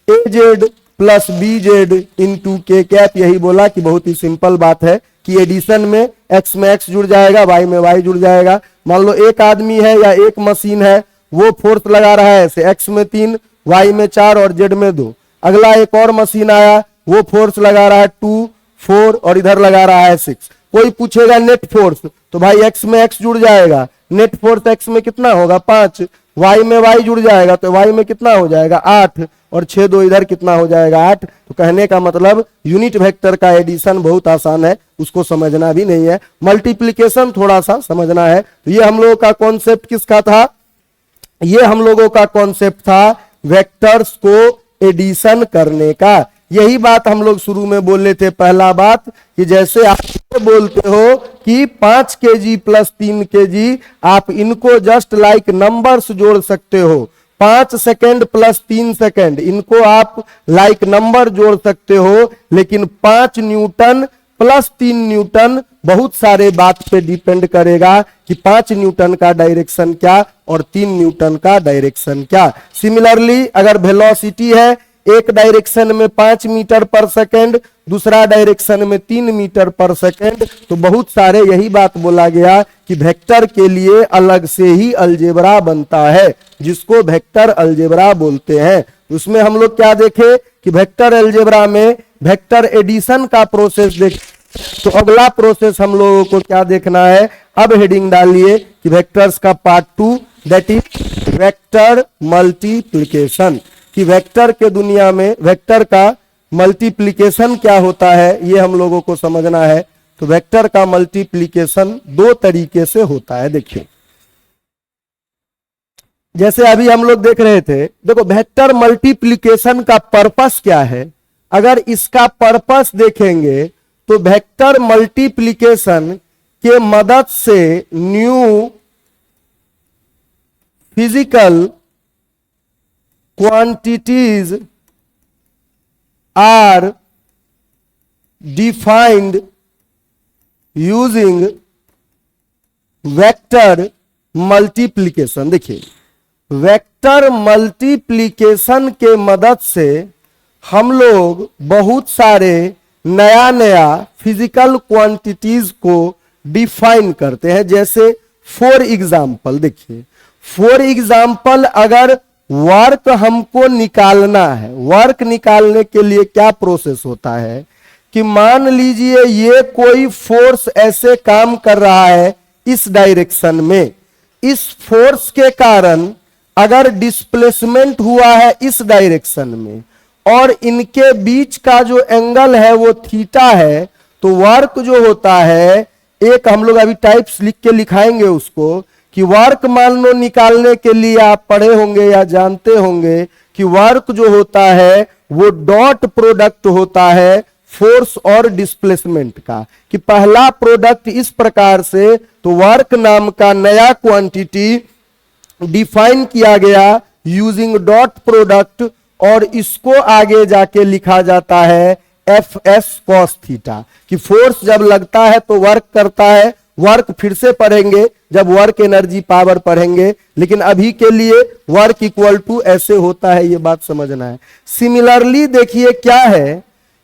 az plus bz into K cap. यही बोला कि बहुत ही सिंपल बात है कि एडिशन में x में x जुड़ जाएगा, y में y जुड़ जाएगा। मान लो एक आदमी है या एक मशीन है, वो फोर्स लगा रहा है ऐसे, x में 3, y में 4 और z में 2। अगला एक और मशीन आया, वो फोर्स लगा रहा है 2, 4 और इधर लगा रहा है 6। कोई पूछेगा नेट फोर्स, तो भाई x में x जुड़ जाएगा, नेट फोर्स x में कितना होगा 5, y में y जुड़ जाएगा तो y में कितना हो जाएगा 8, और 6 2 इधर कितना हो जाएगा 8। तो कहने का मतलब यूनिट वेक्टर का एडिशन बहुत आसान है, उसको समझना भी नहीं है, मल्टीप्लिकेशन थोड़ा सा समझना है। तो ये हम लोगों का कॉन्सेप्ट किसका था, ये हम लोगों का कॉन्सेप्ट था वेक्टर्स को एडिशन करने का। यही बात हम लोग शुरू में बोले थे, पहला बात कि जैसे आप बोलते हो कि 5 kg प्लस 3 kg, आप इनको जस्ट लाइक नंबर्स जोड़ सकते हो। 5 सेकेंड प्लस 3 सेकेंड, इनको आप लाइक नंबर जोड़ सकते हो, लेकिन 5 न्यूटन प्लस 3 न्यूटन बहुत सारे बात पे डिपेंड करेगा कि 5 न्यूटन का डायरेक्शन क्या और 3 न्यूटन का डायरेक्शन क्या। सिमिलरली अगर वेलोसिटी है, एक डायरेक्शन में 5 मीटर पर सेकेंड, दूसरा डायरेक्शन में 3 मीटर पर सेकेंड, तो बहुत सारे यही बात बोला गया कि वेक्टर के लिए अलग से ही अलजेब्रा बनता है, जिसको वेक्टर अलजेब्रा बोलते हैं। उसमें हम लोग क्या देखे कि वेक्टर अलजेब्रा में वेक्टर एडिशन का प्रोसेस देख, तो अगला प्रोसेस हम लोगों को क्या देखना है, अब हेडिंग डालिए कि वेक्टर्स का part 2, that is vector multiplication, कि वेक्टर के दुनिया में वेक्टर का मल्टीप्लिकेशन क्या होता है ये हम लोगों को समझना है। तो वेक्टर का मल्टीप्लिकेशन 2 तरीके से होता है। देखिए जैसे अभी हम लोग देख रहे थे, देखो वेक्टर मल्टीप्लिकेशन का पर्पस क्या है। अगर इसका पर्पस देखेंगे तो वेक्टर मल्टीप्लिकेशन के मदद से new physical quantities are defined using vector multiplication। देखिए वेक्टर मल्टीप्लिकेशन के मदद से हम लोग बहुत सारे नया नया फिजिकल क्वांटिटीज को डिफाइन करते हैं। जैसे फॉर एग्जाम्पल, देखिए फॉर एग्जाम्पल अगर वर्क हमको निकालना है, वर्क निकालने के लिए क्या प्रोसेस होता है कि मान लीजिए ये कोई फोर्स ऐसे काम कर रहा है इस डायरेक्शन में, इस फोर्स के कारण अगर डिस्प्लेसमेंट हुआ है इस डायरेक्शन में और इनके बीच का जो एंगल है वो थीटा है, तो वर्क जो होता है, एक हम लोग अभी टाइप्स लिख के लिखाएंगे उसको, कि वर्क मान लो निकालने के लिए आप पढ़े होंगे या जानते होंगे कि वर्क जो होता है वो डॉट प्रोडक्ट होता है फोर्स और डिस्प्लेसमेंट का, कि पहला प्रोडक्ट इस प्रकार से, तो वर्क नाम का नया क्वांटिटी डिफाइन किया गया यूजिंग डॉट प्रोडक्ट, और इसको आगे जाके लिखा जाता है एफ एस कॉस थीटा, कि फोर्स जब लगता है तो वर्क करता है। वर्क फिर से पढ़ेंगे जब वर्क एनर्जी पावर पढ़ेंगे, लेकिन अभी के लिए वर्क इक्वल टू ऐसे होता है, ये बात समझना है। सिमिलरली देखिए क्या है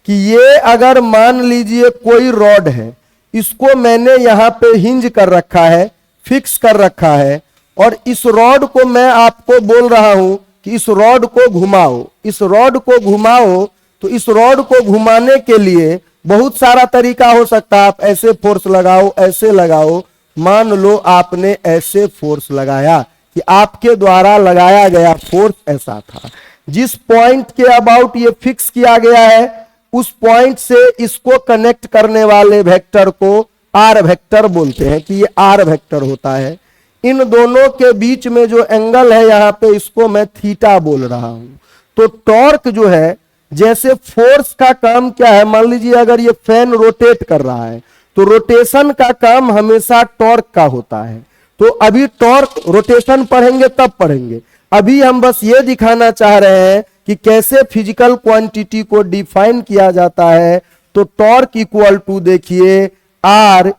कि ये अगर मान लीजिए कोई रॉड है, इसको मैंने यहां पे हिंज कर रखा है, फिक्स कर रखा है, और इस रॉड को मैं आपको बोल रहा हूं कि इस रॉड को घुमाओ, इस रॉड को घुमाओ, तो इस रॉड को घुमाने के लिए बहुत सारा तरीका हो सकता है। आप ऐसे फोर्स लगाओ, ऐसे लगाओ, मान लो आपने ऐसे फोर्स लगाया कि आपके द्वारा लगाया गया फोर्स ऐसा था, जिस पॉइंट के अबाउट ये फिक्स किया गया है उस पॉइंट से इसको कनेक्ट करने वाले वेक्टर को आर वेक्टर बोलते हैं, कि ये आर वेक्टर होता है। इन दोनों के बीच में जो एंगल है यहां पे, इसको मैं थीटा बोल रहा हूं। तो टॉर्क जो है, जैसे फोर्स का काम क्या है, मान लीजिए अगर ये फैन रोटेट कर रहा है तो रोटेशन का काम हमेशा टॉर्क का होता है। तो अभी टॉर्क रोटेशन पढ़ेंगे तब पढ़ेंगे, अभी हम बस ये दिखाना चाह रहे हैं कि कैसे फिजिकल क्वांटिटी को डिफाइन किया जाता है। तो टॉर्क इक्वल टू देखिए आर,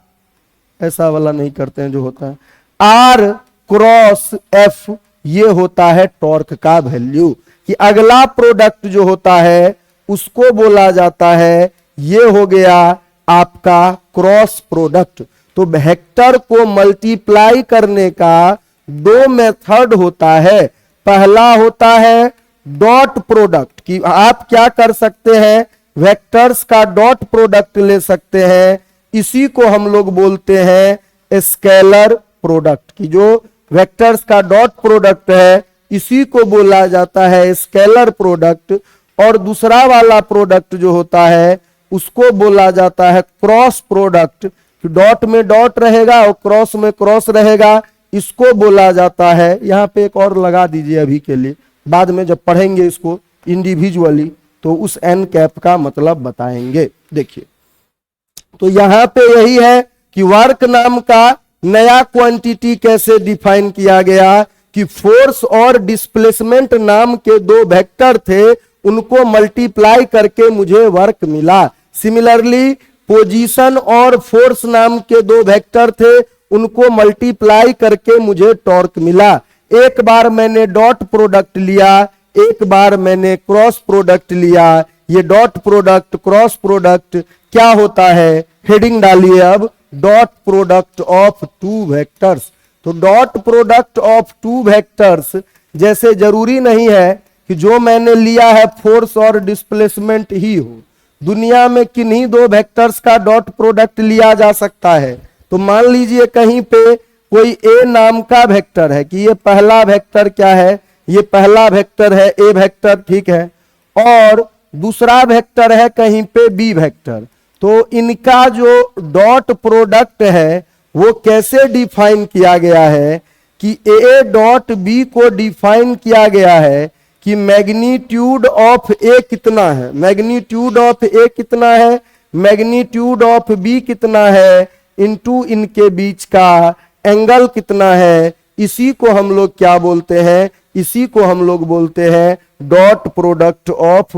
ऐसा वाला नहीं करते हैं जो होता है, आर क्रॉस एफ, ये होता है टॉर्क का वैल्यू, कि अगला प्रोडक्ट जो होता है उसको बोला जाता है, ये हो गया आपका क्रॉस प्रोडक्ट। तो वेक्टर को मल्टीप्लाई करने का 2 मेथड होता है। पहला होता है डॉट प्रोडक्ट, कि आप क्या कर सकते हैं, वेक्टर्स का डॉट प्रोडक्ट ले सकते हैं, इसी को हम लोग बोलते हैं स्केलर प्रोडक्ट, की जो वेक्टर्स का डॉट प्रोडक्ट है, इसी को बोला जाता है स्केलर प्रोडक्ट। और दूसरा वाला प्रोडक्ट जो होता है उसको बोला जाता है क्रॉस प्रोडक्ट। डॉट में डॉट रहेगा और क्रॉस में क्रॉस रहेगा, इसको बोला जाता है। यहां पे एक और लगा दीजिए अभी के लिए, बाद में जब पढ़ेंगे इसको इंडिविजुअली तो उस एन कैप का मतलब बताएंगे। देखिए तो यहां पे यही है कि वर्क नाम का नया क्वांटिटी कैसे डिफाइन किया गया कि फोर्स और डिस्प्लेसमेंट नाम के दो वेक्टर थे, उनको मल्टीप्लाई करके मुझे वर्क मिला। सिमिलरली पोजीशन और फोर्स नाम के दो वेक्टर थे, उनको मल्टीप्लाई करके मुझे टॉर्क मिला। एक बार मैंने डॉट प्रोडक्ट लिया, एक बार मैंने क्रॉस प्रोडक्ट लिया। ये डॉट प्रोडक्ट क्रॉस प्रोडक्ट क्या होता है, हेडिंग डालिए अब, dot product of two vectors. तो dot product of two vectors जैसे जरूरी नहीं है कि जो मैंने लिया है फोर्स और डिस्प्लेसमेंट ही हो, दुनिया में किन्हीं दो वेक्टर्स का डॉट प्रोडक्ट लिया जा सकता है। तो मान लीजिए कहीं पे कोई ए नाम का वेक्टर है कि ये पहला वेक्टर क्या है, ये पहला वेक्टर है ए वेक्टर, ठीक है, और दूसरा वेक्टर है कहीं पे बी वेक्टर। तो इनका जो डॉट प्रोडक्ट है वो कैसे डिफाइन किया गया है कि ए डॉट बी को डिफाइन किया गया है कि मैग्नीट्यूड ऑफ ए कितना है, मैग्नीट्यूड ऑफ ए कितना है, मैग्नीट्यूड ऑफ बी कितना है, इनटू इनके बीच का एंगल कितना है। इसी को हम लोग क्या बोलते हैं, इसी को हम लोग बोलते हैं dot product of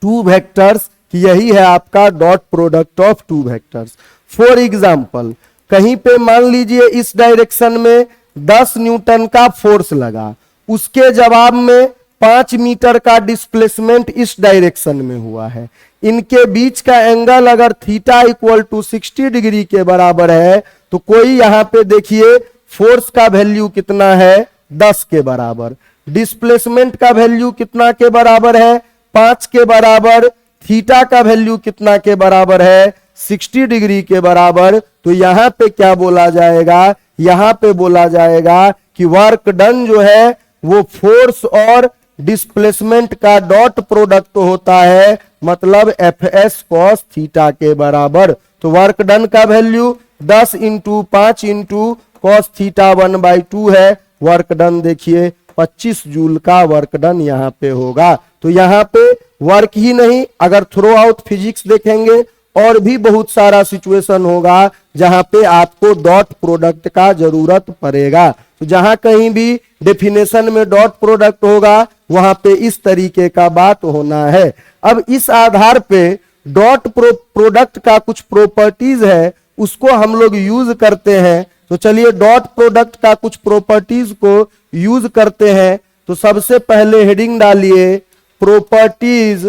two vectors. यही है आपका dot product of two vectors. For example कहीं पे मान लीजिए इस डायरेक्शन में 10 न्यूटन का फोर्स लगा, उसके जवाब में 5 मीटर का डिस्प्लेसमेंट इस डायरेक्शन में हुआ है। इनके बीच का एंगल अगर थीटा इक्वल टू 60 डिग्री के बराबर है तो कोई यहां पे देखिए फोर्स का वैल्यू कितना है, 10 के बराबर, डिस्प्लेसमेंट का वैल्यू कितना के बराबर है, 5 के बराबर, थीटा का वैल्यू कितना के बराबर है, 60 डिग्री के बराबर। तो यहां पे क्या बोला जाएगा, यहां पे बोला जाएगा कि वर्क डन जो है वो फोर्स और डिस्प्लेसमेंट का डॉट प्रोडक्ट होता है, मतलब एफ एस कॉस थीटा के बराबर। तो वर्क डन का value 10 into 5 into cos theta 1/2 है। वर्क डन देखिए 25 जूल का वर्क डन यहां पे होगा। तो यहां पे वर्क ही नहीं, अगर थ्रो आउट फिजिक्स देखेंगे और भी बहुत सारा सिचुएशन होगा जहां पे आपको डॉट प्रोडक्ट का जरूरत पड़ेगा। तो जहां कहीं भी डेफिनेशन में डॉट प्रोडक्ट होगा वहां पे इस तरीके का बात होना है। अब इस आधार पे डॉट प्रोडक्ट का कुछ प्रॉपर्टीज है, उसको हम लोग यूज करते हैं। तो चलिए डॉट प्रोडक्ट का कुछ प्रॉपर्टीज को यूज करते हैं। तो सबसे पहले हेडिंग डालिए प्रॉपर्टीज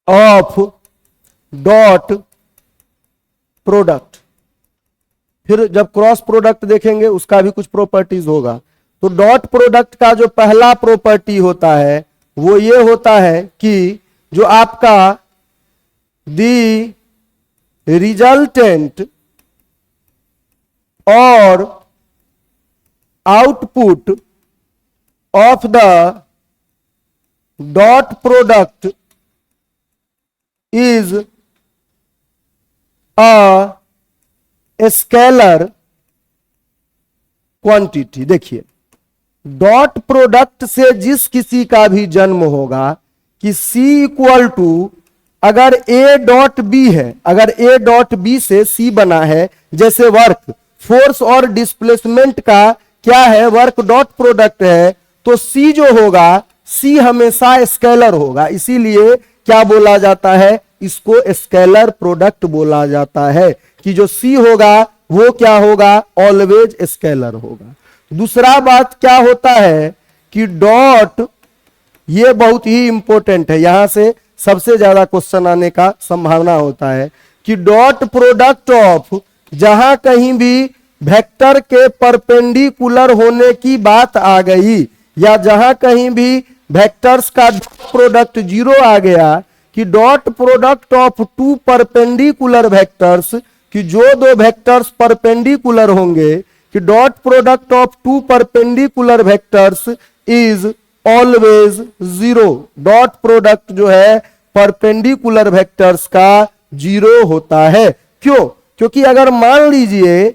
ऑफ डॉट प्रोडक्ट। फिर जब क्रॉस प्रोडक्ट देखेंगे उसका भी कुछ प्रॉपर्टीज होगा। तो डॉट प्रोडक्ट का जो पहला प्रॉपर्टी होता है वो ये होता है कि जो आपका दी रिजल्टेंट और output of the dot product is a scalar quantity. देखिए डॉट प्रोडक्ट से जिस किसी का भी जन्म होगा कि C इक्वल टू अगर A डॉट बी है, अगर A डॉट बी से C बना है, जैसे वर्क फोर्स और डिस्प्लेसमेंट का क्या है, वर्क डॉट प्रोडक्ट है, तो C जो होगा C हमेशा स्केलर होगा। इसीलिए क्या बोला जाता है, इसको स्केलर प्रोडक्ट बोला जाता है कि जो C होगा वो क्या होगा, ऑलवेज स्केलर होगा। दूसरा बात क्या होता है कि डॉट, ये बहुत ही इंपॉर्टेंट है, यहां से सबसे ज्यादा क्वेश्चन आने का संभावना होता है कि डॉट प्रोडक्ट ऑफ, जहां कहीं भी वेक्टर के परपेंडिकुलर होने की बात आ गई या जहां कहीं भी वेक्टर्स का प्रोडक्ट 0 आ गया, कि dot product of two perpendicular vectors, कि जो दो वेक्टर्स परपेंडिकुलर होंगे कि dot product of two perpendicular vectors is always zero. Dot product जो है परपेंडिकुलर वेक्टर्स का जीरो होता है। क्यों? क्योंकि अगर मान लीजिए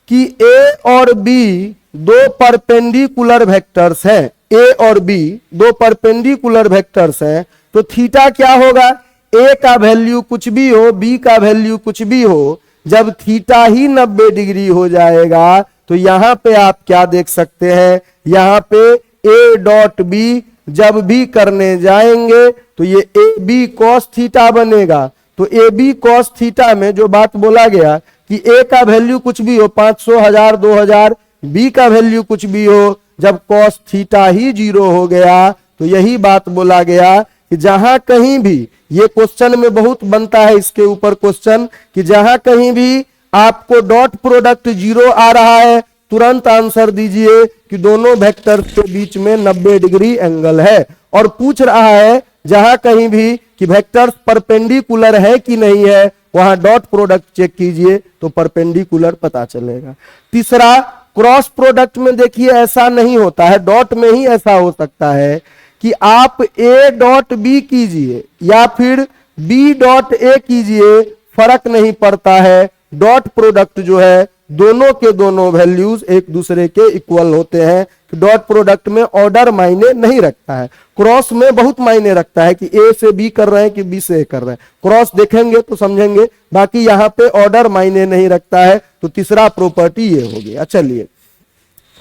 कि ए और बी दो परपेंडिकुलर वेक्टर्स हैं, ए और बी दो परपेंडिकुलर वेक्टर्स हैं, तो थीटा क्या होगा? ए का वैल्यू कुछ भी हो, बी का वैल्यू कुछ भी हो, जब थीटा ही 90 डिग्री हो जाएगा तो यहां पे आप क्या देख सकते हैं, यहां पे ए डॉट बी जब भी करने जाएंगे तो ये ए बी कॉस थीटा बनेगा। तो ए बी कॉस थीटा में जो बात बोला गया कि ए का वैल्यू कुछ भी हो, 500, 1000, 2000, बी का वैल्यू कुछ भी हो, जब कॉस थीटा ही जीरो हो गया तो यही बात बोला गया कि जहां कहीं भी, ये क्वेश्चन में बहुत बनता है इसके ऊपर क्वेश्चन, कि जहां कहीं भी आपको डॉट प्रोडक्ट जीरो आ रहा है तुरंत आंसर दीजिए कि दोनों वेक्टर्स के बीच में 90 डिग्री एंगल है। और पूछ रहा है जहां कहीं भी कि वेक्टर्स परपेंडिकुलर है कि नहीं है, वहां डॉट प्रोडक्ट चेक कीजिए तो परपेंडिकुलर पता चलेगा। तीसरा, क्रॉस प्रोडक्ट में देखिए ऐसा नहीं होता है, डॉट में ही ऐसा हो सकता है कि आप ए डॉट बी कीजिए या फिर बी डॉट ए कीजिए, फर्क नहीं पड़ता है। डॉट प्रोडक्ट जो है दोनों के दोनों वैल्यूज एक दूसरे के इक्वल होते हैं। डॉट प्रोडक्ट में ऑर्डर मायने नहीं रखता है, क्रॉस में बहुत मायने रखता है कि ए से बी कर रहे हैं कि बी से ए कर रहे हैं। क्रॉस देखेंगे तो समझेंगे, बाकी यहां पे ऑर्डर मायने नहीं रखता है। तो तीसरा प्रॉपर्टी ये हो गया। चलिए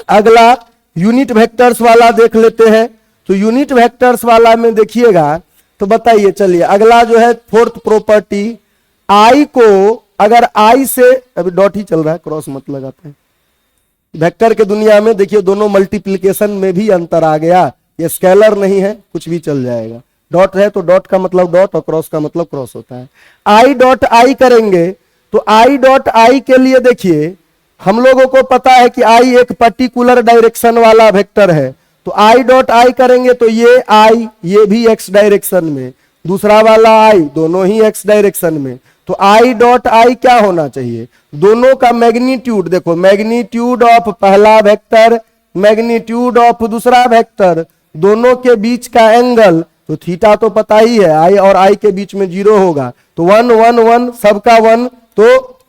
अगला यूनिट वेक्टर्स वाला देख लेते हैं। तो यूनिट वेक्टर्स वाला में देखिएगा तो बताइए, चलिए अगला जो है फोर्थ प्रॉपर्टी, आई को अगर आई से, अभी डॉट ही चल रहा है, क्रॉस मत लगाते हैं। वेक्टर के दुनिया में देखिए दोनों मल्टीप्लिकेशन में भी अंतर आ गया, ये स्केलर नहीं है, कुछ भी चल जाएगा। डॉट है तो डॉट का मतलब डॉट और क्रॉस का मतलब क्रॉस होता है। आई डॉट आई करेंगे तो आई डॉट आई के लिए देखिए हम लोगों को पता है कि आई एक पर्टिकुलर डायरेक्शन वाला वेक्टर है, तो आई डॉट आई करेंगे तो ये आई, ये भी एक्स डायरेक्शन में, दूसरा वाला आई, दोनों ही एक्स डायरेक्शन में। तो आई डॉट आई क्या होना चाहिए? दोनों का मैग्नीट्यूड देखो, मैग्नीट्यूड ऑफ पहला वेक्टर, मैग्नीट्यूड ऑफ दूसरा वेक्टर, दोनों के बीच का एंगल, तो थीटा तो पता ही है, आई और आई के बीच में जीरो होगा, तो 1 1 1 सबका 1, तो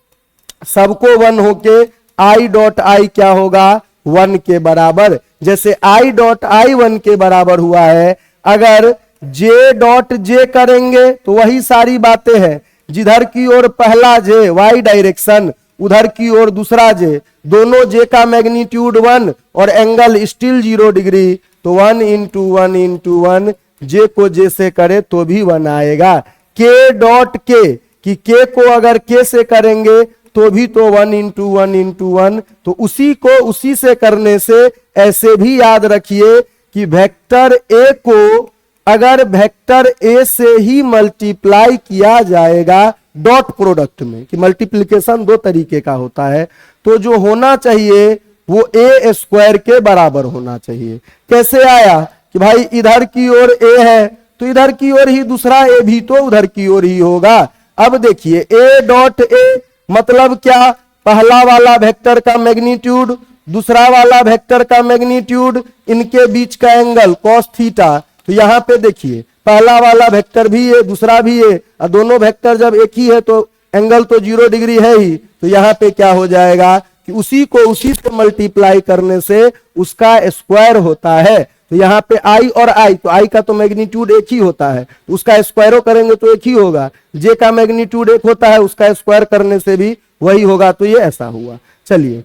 सबको 1 होके आई डॉट आई क्या होगा? 1 के बराबर। जैसे आई डॉट आई 1 के बराबर हुआ है, अगर जे डॉट जे करेंगे तो वही सारी बातें हैं, जिधर की ओर पहला जे वाई डायरेक्शन, उधर की ओर दूसरा जे, दोनों जे का मैग्नीट्यूड 1 और एंगल स्टिल 0 डिग्री, तो 1 इंटू 1 इंटू 1, जे को जे से करे तो भी 1 आएगा। के डॉट के, कि के को अगर के से करेंगे तो भी तो 1 इंटू 1 इंटू 1, तो उसी को उसी से करने से ऐसे भी याद रखिए कि वेक्टर ए को अगर वेक्टर ए से ही मल्टीप्लाई किया जाएगा डॉट प्रोडक्ट में, कि मल्टीप्लिकेशन दो तरीके का होता है, तो जो होना चाहिए वो ए स्क्वायर के बराबर होना चाहिए। कैसे आया कि भाई इधर की ओर ए है तो इधर की ओर ही दूसरा ए भी तो उधर की ओर ही होगा। अब देखिए ए डॉट ए मतलब क्या? पहला वाला वेक्टर का मैग्नीट्यूड, दूसरा वाला वेक्टर का मैग्नीट्यूड, इनके बीच का एंगल कॉस थीटा। तो यहां पे देखिए पहला वाला वेक्टर भी है, दूसरा भी है, और दोनों वेक्टर जब एक ही है तो एंगल तो 0 डिग्री है ही, तो यहां पे क्या हो जाएगा कि उसी को उसी से मल्टीप्लाई करने से उसका स्क्वायर होता है। तो यहाँ पे आई और आई, तो आई का तो मैग्नीट्यूड एक ही होता है, तो उसका स्क्वायरो करेंगे तो एक ही होगा। जे का मैग्नीट्यूड एक होता है, उसका स्क्वायर करने से भी वही होगा, तो ये ऐसा हुआ। चलिए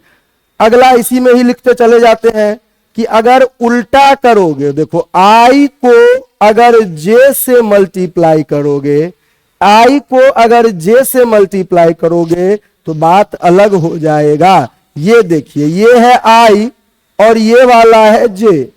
अगला इसी में ही लिखते चले जाते हैं कि अगर उल्टा करोगे, देखो आई को अगर जे से मल्टीप्लाई करोगे, आई को अगर जे से मल्टीप्लाई करोगे तो बात अलग हो जाएगा। ये देखिए ये है आई और ये वाला है जे।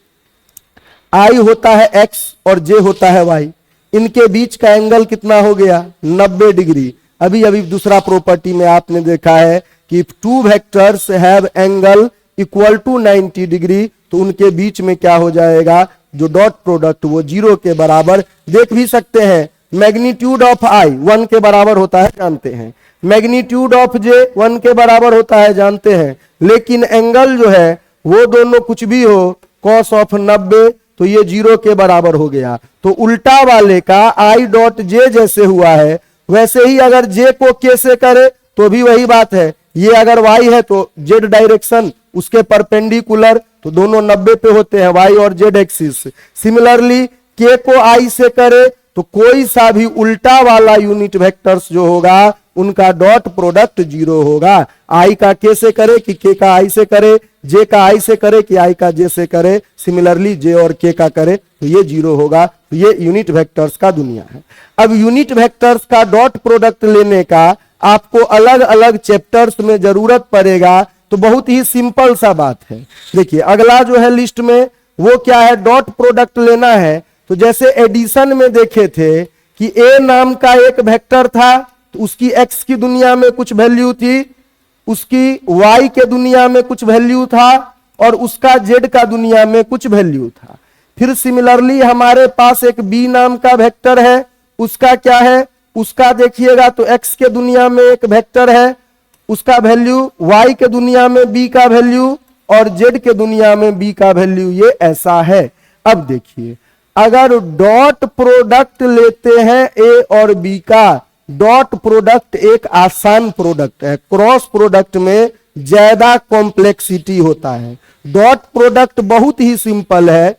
आई होता है x और j होता है y, इनके बीच का एंगल कितना हो गया? 90 डिग्री। अभी अभी दूसरा प्रॉपर्टी में आपने देखा है कि if two vectors have angle equal to 90 degree, तो उनके बीच में क्या हो जाएगा? जो डॉट प्रोडक्ट वो 0 के बराबर। देख भी सकते हैं मैग्नीट्यूड ऑफ आई 1 के बराबर होता है, जानते हैं। मैग्नीट्यूड ऑफ जे 1 के बराबर होता है जानते हैं, लेकिन एंगल जो है वो दोनों कुछ भी हो, कॉस ऑफ 90 तो ये 0 के बराबर हो गया। तो उल्टा वाले का आई डॉट जे जैसे हुआ है वैसे ही अगर जे को के से करे तो भी वही बात है। ये अगर y है तो z डायरेक्शन उसके परपेंडिकुलर, तो दोनों 90 पे होते हैं y और z एक्सिस। सिमिलरली k को i से करे तो कोई सा भी उल्टा वाला यूनिट वेक्टर्स जो होगा उनका डॉट प्रोडक्ट 0 होगा। i का k से करे कि k का i से करे, j का i से करे कि i का j से करे, सिमिलरली j और k का करे तो ये 0 होगा। तो ये यूनिट वेक्टर्स का दुनिया है। अब यूनिट वेक्टर्स का डॉट प्रोडक्ट लेने का आपको अलग अलग चैप्टर्स में जरूरत पड़ेगा, तो बहुत ही सिंपल सा बात है। देखिए अगला जो है लिस्ट में वो क्या है, डॉट प्रोडक्ट लेना है। तो जैसे एडिशन में देखे थे कि a नाम का एक वेक्टर था तो उसकी x की दुनिया में कुछ वैल्यू थी, उसकी y के दुनिया में कुछ वैल्यू था और उसका z का दुनिया में कुछ वैल्यू था। फिर सिमिलरली हमारे पास एक b नाम का वेक्टर है, उसका क्या है, उसका देखिएगा तो x के दुनिया में एक वेक्टर है, उसका वैल्यू y के दुनिया में b का वैल्यू और z के दुनिया में b का वैल्यू, ये ऐसा है। अब देखिए अगर डॉट प्रोडक्ट लेते हैं a और b का, डॉट प्रोडक्ट एक आसान प्रोडक्ट है, क्रॉस प्रोडक्ट में ज्यादा कॉम्प्लेक्सिटी होता है। डॉट प्रोडक्ट बहुत ही सिंपल है।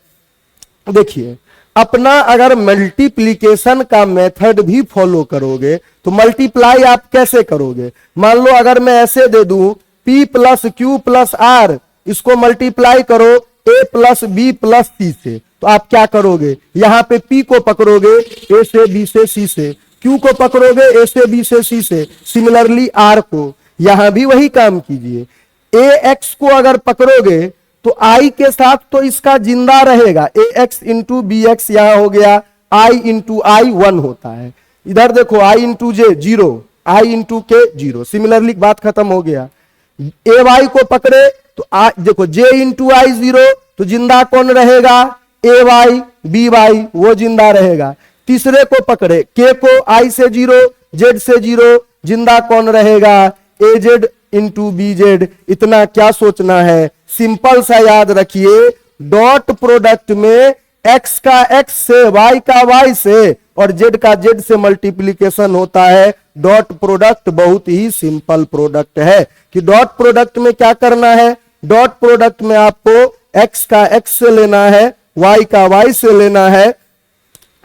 देखिए अपना अगर मल्टीप्लीकेशन का मेथड भी फॉलो करोगे तो मल्टीप्लाई आप कैसे करोगे, मान लो अगर मैं ऐसे दे दूं p plus Q plus R, इसको मल्टीप्लाई करो a plus B plus C से, तो आप क्या करोगे, यहां पे p को पकड़ोगे a से b से c से, q को पकड़ोगे a से b से c से, सिमिलरली r को, यहां भी वही काम कीजिए। ax को अगर पकड़ोगे तो i के साथ तो इसका जिंदा रहेगा, ax इंटू बी एक्स यहां हो गया, i इंटू आई 1 होता है। इधर देखो i into J 0, i into के 0, सिमिलरली बात खत्म हो गया। ay को पकड़े तो देखो j इंटू आई 0, तो जिंदा कौन रहेगा, ay by वो जिंदा रहेगा। तीसरे को पकड़े k को i से 0 z से 0, जिंदा कौन रहेगा, az इंटू bz। इतना क्या सोचना है, सिंपल सा याद रखिए, डॉट प्रोडक्ट में x का x से, y का y से और z का z से मल्टीप्लीकेशन होता है। डॉट प्रोडक्ट बहुत ही सिंपल प्रोडक्ट है कि डॉट प्रोडक्ट में क्या करना है, डॉट प्रोडक्ट में आपको x का x से लेना है, y का y से लेना है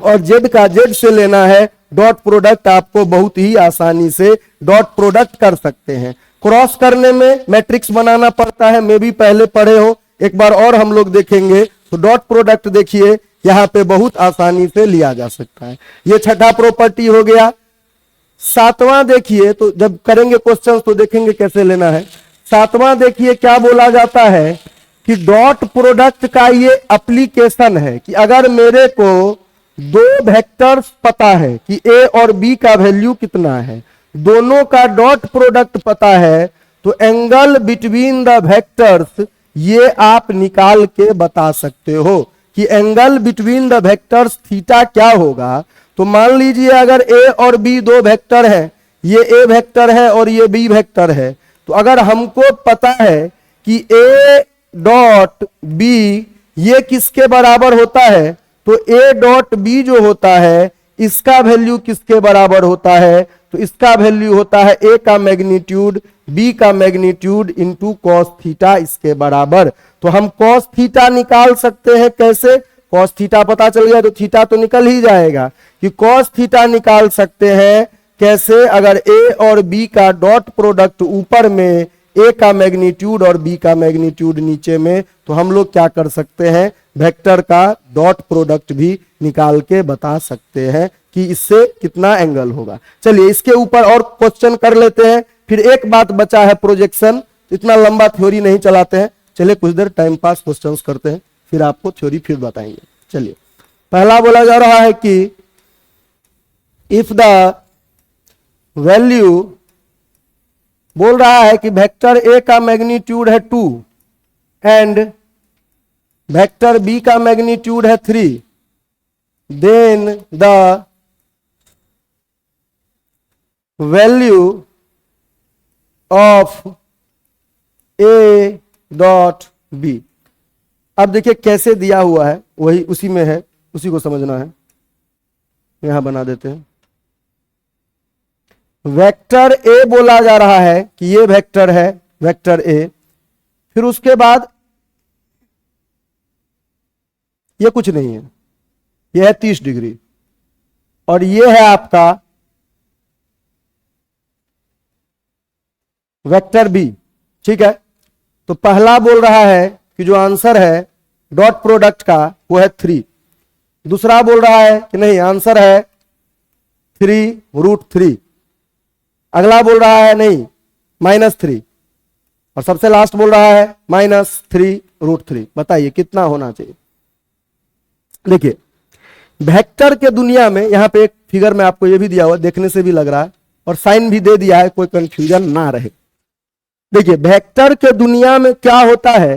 और z का z से लेना है। डॉट प्रोडक्ट आपको बहुत ही आसानी से डॉट प्रोडक्ट कर सकते हैं। क्रॉस करने में मैट्रिक्स बनाना पड़ता है, मैं भी पहले पढ़े हो, एक बार और हम लोग देखेंगे। तो डॉट प्रोडक्ट देखिए यहां पे बहुत आसानी से लिया जा सकता है। ये छठा प्रॉपर्टी हो गया। सातवां देखिए, तो जब करेंगे क्वेश्चन तो देखेंगे कैसे लेना है। सातवां देखिए क्या बोला जाता है कि डॉट प्रोडक्ट का ये एप्लीकेशन है कि अगर मेरे को दो वेक्टर्स पता है कि a और b का वैल्यू कितना है, दोनों का डॉट प्रोडक्ट पता है, तो एंगल बिटवीन द वेक्टर्स ये आप निकाल के बता सकते हो कि angle between the vectors theta क्या होगा। तो मान लीजिए अगर a और b दो वेक्टर है, ये a वेक्टर है और ये b वेक्टर है, तो अगर हमको पता है कि a डॉट b ये किसके बराबर होता है, तो a डॉट b जो होता है इसका वैल्यू किसके बराबर होता है, तो इसका वैल्यू होता है a का मैग्नीट्यूड b का मैग्नीट्यूड इंटू कॉस थीटा इसके बराबर। तो हम कॉस थीटा निकाल सकते हैं कैसे, कॉस थीटा पता चल गया तो थीटा तो निकल ही जाएगा कि कॉस थीटा निकाल सकते हैं कैसे, अगर a और b का डॉट प्रोडक्ट ऊपर में, a का मैग्नीट्यूड और b का मैग्नीट्यूड नीचे में, तो हम लोग क्या कर सकते हैं, वेक्टर का डॉट प्रोडक्ट भी निकाल के बता सकते हैं कि इससे कितना एंगल होगा। चलिए इसके ऊपर और क्वेश्चन कर लेते हैं, फिर एक बात बचा है प्रोजेक्शन, इतना लंबा थ्योरी नहीं चलाते हैं। चलिए कुछ देर टाइम पास क्वेश्चंस करते हैं, फिर आपको थ्योरी फिर बताएंगे। चलिए पहला बोला जा रहा है कि इफ द वैल्यू, बोल रहा है कि वेक्टर a का मैग्नीट्यूड है 2 एंड वेक्टर b का मैग्नीट्यूड है 3, then the value of A dot B. अब देखिए कैसे दिया हुआ है, वही उसी में है, उसी को समझना है। यहां बना देते हैं। वेक्टर ए बोला जा रहा है कि ये वेक्टर है, वेक्टर ए। फिर उसके बाद ये कुछ नहीं है, ये है 30 डिग्री, और ये है आपका वेक्टर बी। ठीक है, तो पहला बोल रहा है कि जो आंसर है डॉट प्रोडक्ट का वो है 3। दूसरा बोल रहा है कि नहीं, आंसर है 3√3। अगला बोल रहा है नहीं, -3। और सबसे लास्ट बोल रहा है -3√3। बताइए कितना होना चाहिए। देखिए वेक्टर के दुनिया में यहां पे एक फिगर में आपको ये भी दिया हुआ, देखने से भी लग रहा है, और साइन भी दे दिया है, कोई कंफ्यूजन ना रहे। देखिए वेक्टर के दुनिया में क्या होता है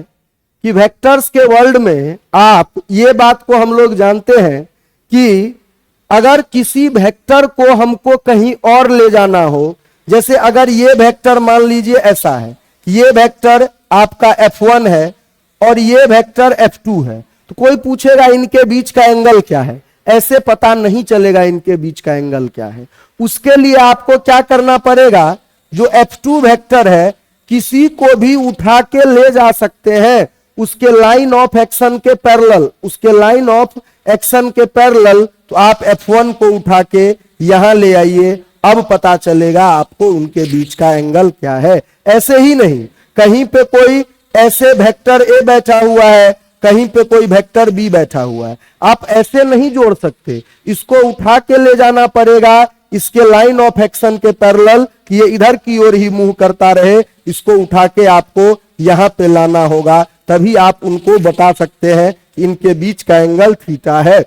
कि वेक्टर्स के वर्ल्ड में आप ये बात को हम लोग जानते हैं कि अगर किसी वेक्टर को हमको कहीं और ले जाना हो, जैसे अगर ये वेक्टर मान लीजिए ऐसा है, ये वेक्टर आपका F1 है और ये वेक्टर F2 है, तो कोई पूछेगा इनके बीच का एंगल क्या है, ऐसे पता नहीं चलेगा इनके बीच का एंगल क्या है। उसके लिए आपको क्या करना पड़ेगा, जो F2 वेक्टर है किसी को भी उठा के ले जा सकते हैं उसके लाइन ऑफ एक्शन के पैरेलल, उसके लाइन ऑफ एक्शन के पैरेलल। तो आप F1 को उठा के यहां ले आइए, अब पता चलेगा आपको उनके बीच का एंगल क्या है। ऐसे ही नहीं, कहीं पे कोई ऐसे वेक्टर ए बैठा हुआ है, कहीं पे कोई वेक्टर बी बैठा हुआ है, आप ऐसे नहीं जोड़ सकते, इसको उठा के ले जाना पड़ेगा इसके लाइन ऑफ एक्शन के पैरेलल, कि ये इधर की ओर ही मूव करता रहे, इसको उठा के आपको यहां पे लाना होगा, तभी आप उनको बता सकते हैं कि इनके बीच का एंगल थीटा है।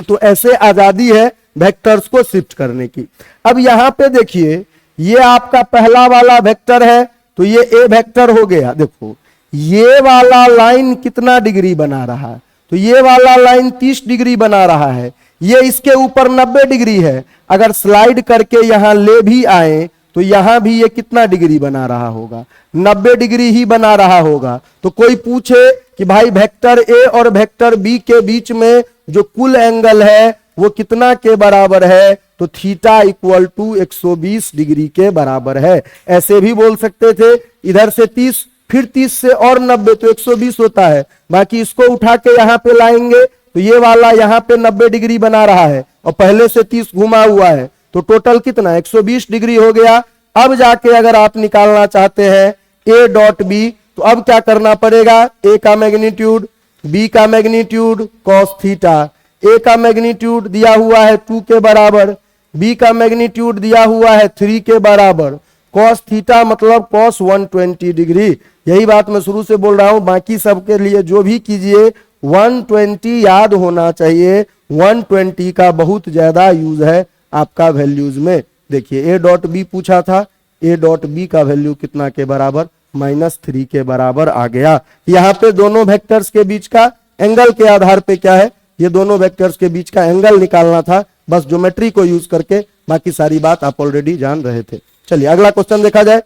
तो ऐसे आजादी है वेक्टर्स को शिफ्ट करने की। अब यहां पे देखिए ये आपका पहला वाला वेक्टर है, तो ये ए वेक्टर हो गया। देखो ये वाला लाइन कितना डिग्री बना रहा है, तो ये वाला लाइन 30 डिग्री बना रहा है, ये इसके ऊपर 90 डिग्री है। अगर स्लाइड करके यहां ले भी आए तो यहां भी ये कितना डिग्री बना रहा होगा, 90 डिग्री ही बना रहा होगा। तो कोई पूछे कि भाई वेक्टर ए और वेक्टर बी के बीच में जो कुल एंगल है वो कितना के बराबर है, तो थीटा = 120 डिग्री के बराबर है। ऐसे भी बोल सकते थे, इधर से 30, फिर 30 से और 90 तो 120 होता है। बाकी इसको उठा के यहां पे लाएंगे तो ये वाला यहां पे 90 डिग्री बना रहा है और पहले से 30 घुमा हुआ है, तो टोटल कितना 120 डिग्री हो गया। अब जाके अगर आप निकालना चाहते हैं ए डॉट बी, तो अब क्या करना पड़ेगा, ए का मैग्नीट्यूड, बी का मैग्नीट्यूड कॉस थीटा। ए का मैग्नीट्यूड दिया हुआ है 2 के बराबर, बी का मैग्नीट्यूड दिया हुआ है 3 के बराबर, कॉस थीटा मतलब कॉस 120 डिग्री। यही बात मैं शुरू से बोल रहा हूं, बाकी सबके लिए जो भी कीजिए 120 याद होना चाहिए। 120 का बहुत ज्यादा यूज है आपका वैल्यूज में। देखिए ए डॉट बी पूछा था, ए डॉट बी का वैल्यू कितना के बराबर, -3 के बराबर आ गया। यहां पे दोनों वेक्टर्स के बीच का एंगल के आधार पे क्या है, ये दोनों वेक्टर्स के बीच का एंगल निकालना था, बस ज्योमेट्री को यूज करके। बाकी सारी बात आप ऑलरेडी जान रहे थे। चलिए अगला क्वेश्चन देखा जाए।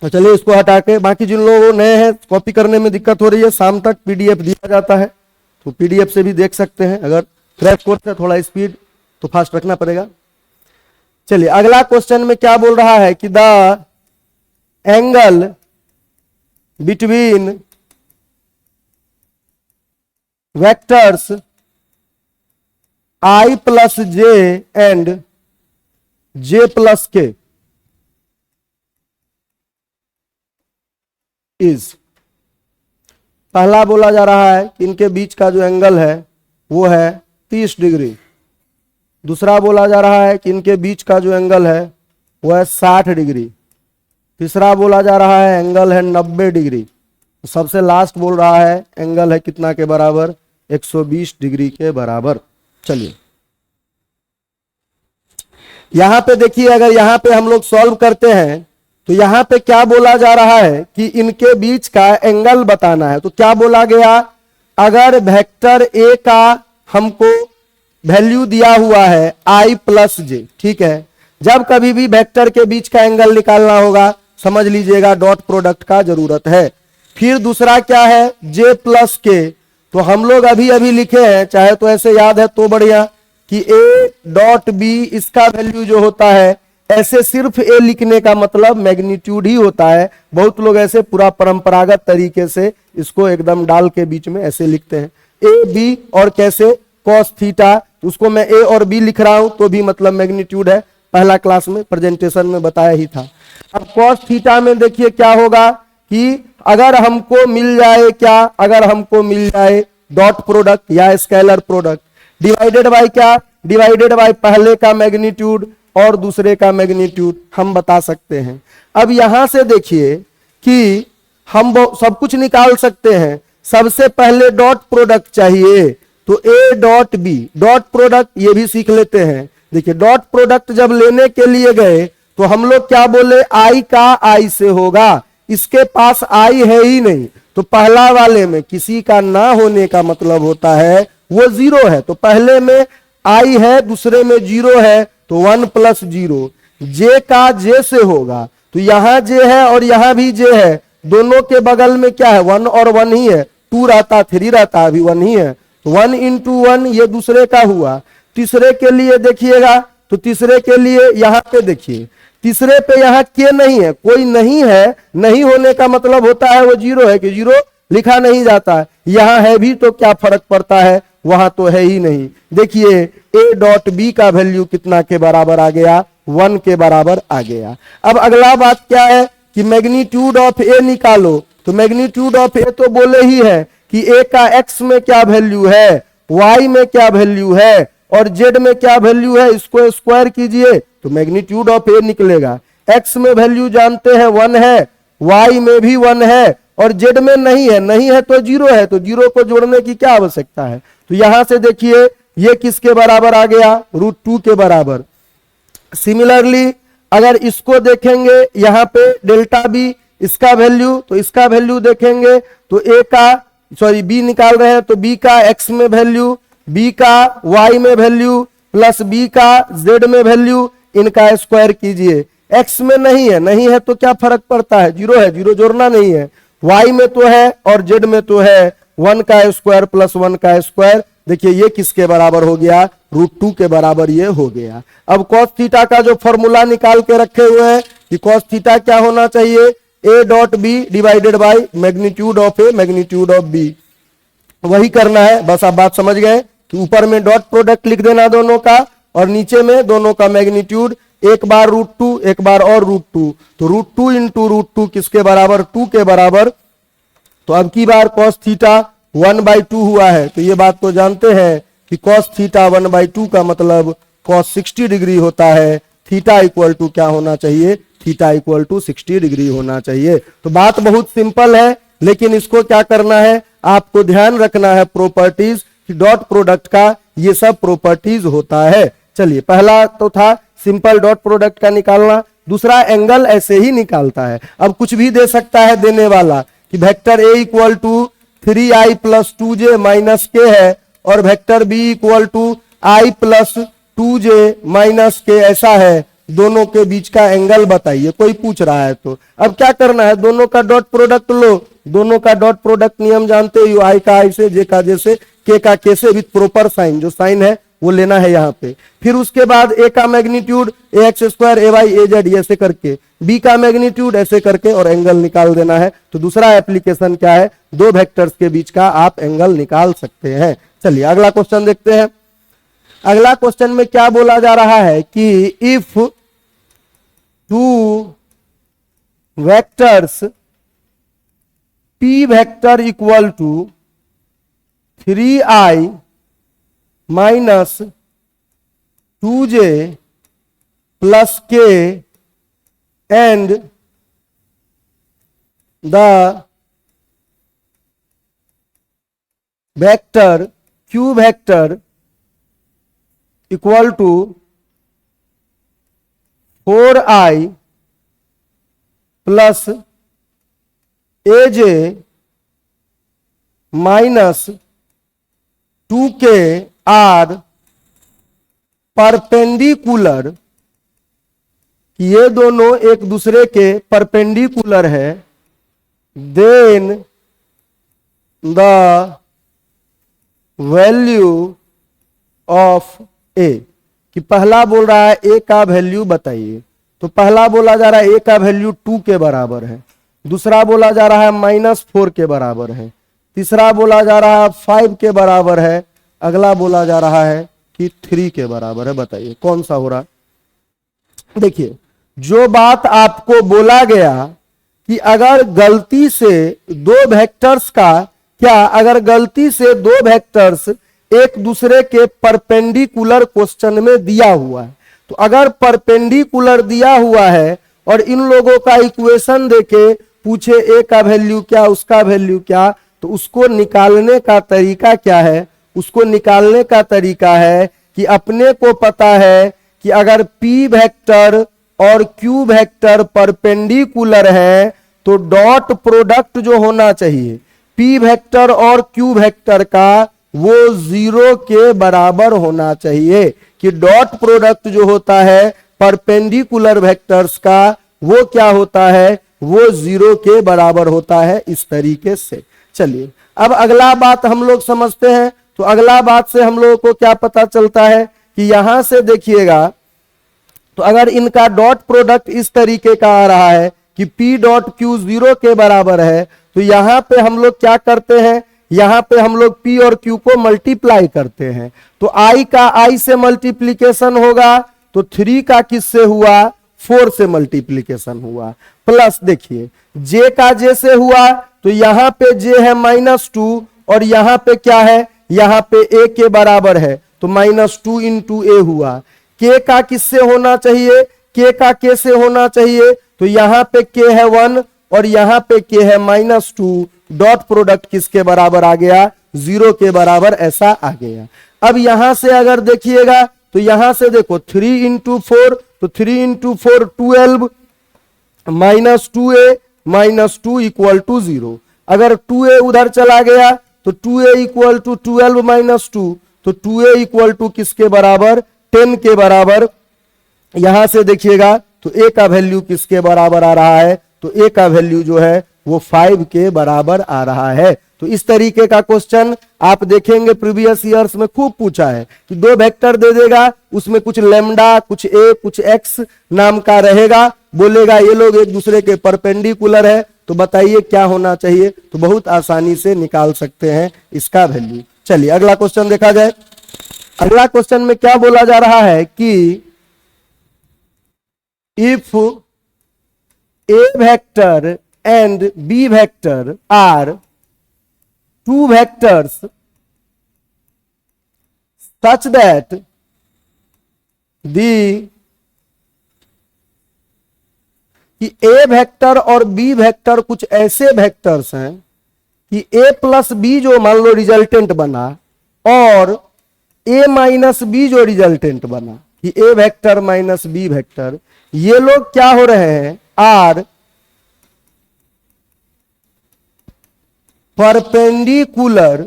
तो चलिए इसको हटा के, बाकी जिन लोगों नए हैं कॉपी करने में दिक्कत हो रही है, शाम तक पीडीएफ दिया जाता है, तो पीडीएफ से भी देख सकते हैं। अगर क्रैश कोर्स है थोड़ा स्पीड तो फास्ट रखना पड़ेगा। चलिए अगला क्वेश्चन में क्या बोल रहा है कि the angle between vectors I + j and j + k is. पहला बोला जा रहा है कि इनके बीच का जो एंगल है वो है 30 डिग्री। दूसरा बोला जा रहा है कि इनके बीच का जो एंगल है वो है 60 डिग्री। तीसरा बोला जा रहा है एंगल है 90 डिग्री। सबसे लास्ट बोल रहा है एंगल है कितना के बराबर, 120 डिग्री के बराबर। चलिए यहां पे देखिए, अगर यहां पे हम लोग सॉल्व करते हैं तो यहां पे क्या बोला जा रहा है कि इनके बीच का एंगल बताना है। तो क्या बोला गया, अगर वेक्टर ए का हमको वैल्यू दिया हुआ है I + j, ठीक है, जब कभी भी वेक्टर के बीच का एंगल निकालना होगा समझ लीजिएगा डॉट प्रोडक्ट का जरूरत है। फिर दूसरा क्या है, जे प्लस के, तो हम लोग अभी अभी लिखे हैं, चाहे तो ऐसे याद है तो बढ़िया, कि ए डॉट बी इसका वैल्यू जो होता है, ऐसे सिर्फ ए लिखने का मतलब मैग्नीट्यूड ही होता है। बहुत लोग ऐसे पूरा परंपरागत तरीके से इसको एकदम डाल के बीच में ऐसे लिखते हैं ए बी, और कैसे कॉस थीटा, उसको मैं ए और बी लिख रहा हूं तो भी मतलब मैग्नीट्यूड है, पहला क्लास में प्रेजेंटेशन में बताया ही था। अब कॉस थीटा में देखिए क्या होगा कि अगर हमको मिल जाए क्या, अगर हमको मिल जाए डॉट प्रोडक्ट या स्केलर प्रोडक्ट, डिवाइडेड बाय क्या, डिवाइडेड बाय पहले का मैग्नीट्यूड और दूसरे का मैग्नीट्यूड हम बता सकते हैं। अब यहां से देखिए कि हम सब कुछ निकाल सकते हैं। सबसे पहले डॉट प्रोडक्ट चाहिए, तो A dot B, dot product ये भी सीख लेते हैं। देखिए डॉट प्रोडक्ट जब लेने के लिए गए तो हम लोग क्या बोले, आई का आई से होगा, इसके पास आई है ही नहीं, तो पहला वाले में किसी का ना होने का मतलब होता है वो जीरो है। तो पहले में आई है, दूसरे में जीरो है, तो 1 प्लस जीरो, जे का जे से होगा, तो यहां जे है और यहां भी जे है, दोनों के बगल में क्या है 1 और 1 ही है, 2 रहता 3 रहता, अभी 1 ही है, 1 इंटू 1 ये दूसरे का हुआ। तीसरे के लिए देखिएगा, तो तीसरे के लिए यहां पे देखिए, तीसरे पे यहां के नहीं है, कोई नहीं है, नहीं होने का मतलब होता है वो जीरो है, कि जीरो लिखा नहीं जाता है, यहां है भी तो क्या फर्क पड़ता है, वहां तो है ही नहीं। देखिए ए डॉट बी का वैल्यू कितना के बराबर आ गया, 1 के बराबर आ गया। अब अगला बात क्या है कि मैग्नीट्यूड ऑफ ए निकालो, तो मैग्नीट्यूड ऑफ ए तो बोले ही है कि ए का एक्स में क्या वैल्यू है, वाई में क्या वैल्यू है और जेड में क्या वैल्यू है, इसको स्क्वायर कीजिए तो मैग्नीट्यूड ऑफ ए निकलेगा। एक्स में वैल्यू जानते हैं 1 है, वाई में भी 1 है और जेड में नहीं है, नहीं है तो जीरो है, तो जीरो को जोड़ने की क्या आवश्यकता है। तो यहां से देखिए ये किसके बराबर आ गया, √2 के बराबर। सिमिलरली अगर इसको देखेंगे यहां पे डेल्टा बी, इसका वैल्यू, तो इसका वैल्यू देखेंगे तो ए का सॉरी बी निकाल रहे हैं, तो बी का एक्स में वैल्यू, बी का वाई में वैल्यू प्लस बी का जेड में वैल्यू, इनका स्क्वायर कीजिए। एक्स में नहीं है, नहीं है तो क्या फर्क पड़ता है, जीरो है, जीरो जोड़ना नहीं है, वाई में तो है और जेड में तो है, 1 का स्क्वायर प्लस 1 का स्क्वायर, देखिए ये किसके बराबर हो गया, √2 के बराबर ये हो गया। अब कॉस थीटा का जो फॉर्मूला निकाल के रखे हुए हैं कि कॉस थीटा क्या होना चाहिए, A dot B divided by magnitude of A magnitude of B, वही करना है। बस आप बात समझ गए कि ऊपर में डॉट प्रोडक्ट लिख देना दोनों का और नीचे में दोनों का मैग्नीट्यूड, एक बार √2 एक बार और √2, तो √2 इंटू √2 किसके बराबर, 2 के बराबर। तो अब की बार कॉस थीटा 1/2 हुआ है, तो ये बात तो जानते हैं कि कॉस थीटा 1/2 का मतलब कॉस 60 डिग्री होता है। थीटा इक्वल टू क्या होना चाहिए, थीटा इक्वल टू 60 डिग्री होना चाहिए। तो बात बहुत सिंपल है, लेकिन इसको क्या करना है, आपको ध्यान रखना है प्रॉपर्टीज कि डॉट प्रोडक्ट का ये सब प्रॉपर्टीज होता है। चलिए पहला तो था सिंपल डॉट प्रोडक्ट का निकालना, दूसरा एंगल ऐसे ही निकालता है। अब कुछ भी दे सकता है देने वाला कि vector A equal to 3i plus 2j minus K है और vector B equal to i plus 2j minus K, ऐसा है, दोनों के बीच का एंगल बताइए, कोई पूछ रहा है तो। अब क्या करना है, दोनों का डॉट प्रोडक्ट लो, दोनों का डॉट प्रोडक्ट नियम जानते हो, आई का आई से, जे का जे से, के का के से, विथ प्रॉपर साइन, जो साइन है वो लेना है यहाँ पे। फिर उसके बाद ए का मैग्नीट्यूड ax² ay az ऐसे करके, बी का मैग्नीट्यूड ऐसे करके और एंगल निकाल देना है। तो दूसरा एप्लीकेशन क्या है, दो वेक्टर्स के बीच का आप एंगल निकाल सकते हैं। चलिए अगला क्वेश्चन देखते हैं। अगला क्वेश्चन में क्या बोला जा रहा है कि if two vectors p vector equal to 3i minus 2j plus K and the vector q vector equal to 4i plus aj minus 2k are perpendicular कि ये दोनों एक दूसरे के परपेंडिकुलर है, then the value of A, कि पहला बोल रहा है ए का वैल्यू बताइए, तो पहला बोला जा रहा है ए का वैल्यू 2 के बराबर है, दूसरा बोला जा रहा है -4 के बराबर है, तीसरा बोला जा रहा है 5 के बराबर है, अगला बोला जा रहा है कि 3 के बराबर है। बताइए कौन सा हो रहा। देखिए जो बात आपको बोला गया कि अगर गलती से दो वेक्टर्स का, क्या अगर गलती से दो वेक्टर्स एक दूसरे के परपेंडिकुलर क्वेश्चन में दिया हुआ है, तो अगर परपेंडिकुलर दिया हुआ है और इन लोगों का इक्वेशन देके पूछे ए का वैल्यू क्या उसका वैल्यू क्या, तो उसको निकालने का तरीका क्या है। उसको निकालने का तरीका है कि अपने को पता है कि अगर p वेक्टर और q वेक्टर परपेंडिकुलर है तो डॉट प्रोडक्ट जो होना चाहिए p वेक्टर और q वेक्टर का वो 0 के बराबर होना चाहिए, कि डॉट प्रोडक्ट जो होता है परपेंडिकुलर वेक्टर्स का वो क्या होता है, वो 0 के बराबर होता है। इस तरीके से चलिए अब अगला बात हम लोग समझते हैं। तो अगला बात से हम लोगों को क्या पता चलता है कि यहां से देखिएगा, तो अगर इनका डॉट प्रोडक्ट इस तरीके का आ रहा है कि p डॉट क्यू 0 के बराबर है, तो यहां पे हम लोग क्या करते हैं, यहां पे हम लोग p और q को मल्टीप्लाई करते हैं। तो i का i से मल्टीप्लीकेशन होगा, तो 3 का किससे हुआ, 4 से मल्टीप्लीकेशन हुआ, प्लस देखिए j का j से हुआ, तो यहां पे j है -2 और यहां पे क्या है, यहां पे a के बराबर है, तो -2 इंटू ए हुआ। k का किससे होना चाहिए, k का k से होना चाहिए, तो यहां पे k है 1 और यहां पे k है -2, डॉट प्रोडक्ट किसके बराबर आ गया, 0 के बराबर ऐसा आ गया। अब यहां से अगर देखिएगा तो यहां से देखो 3 इंटू 4, तो 3 इंटू 4 12 -2a -2 इक्वल टू 0। अगर 2a उधर चला गया तो 2a इक्वल टू 12 -2, तो 2a इक्वल टू किसके बराबर, 10 के बराबर। यहां से देखिएगा तो a का वैल्यू किसके बराबर आ रहा है, तो a का वैल्यू जो है वो 5 के बराबर आ रहा है। तो इस तरीके का क्वेश्चन आप देखेंगे प्रीवियस ईयर्स में खूब पूछा है कि दो वेक्टर दे देगा, उसमें कुछ लेमडा कुछ a कुछ x नाम का रहेगा, बोलेगा ये लोग एक दूसरे के परपेंडिकुलर है, तो बताइए क्या होना चाहिए, तो बहुत आसानी से निकाल सकते हैं इसका वैल्यू। चलिए अगला क्वेश्चन देखा जाए। अगला क्वेश्चन में क्या बोला जा रहा है कि if a vector and b vector are two vectors such that the कि a वेक्टर और b वेक्टर कुछ ऐसे वेक्टर्स हैं कि a प्लस b जो मान लो रिजल्टेंट बना और a माइनस b जो रिजल्टेंट बना, कि a vector minus b vector, ये लोग क्या हो रहे हैं, are perpendicular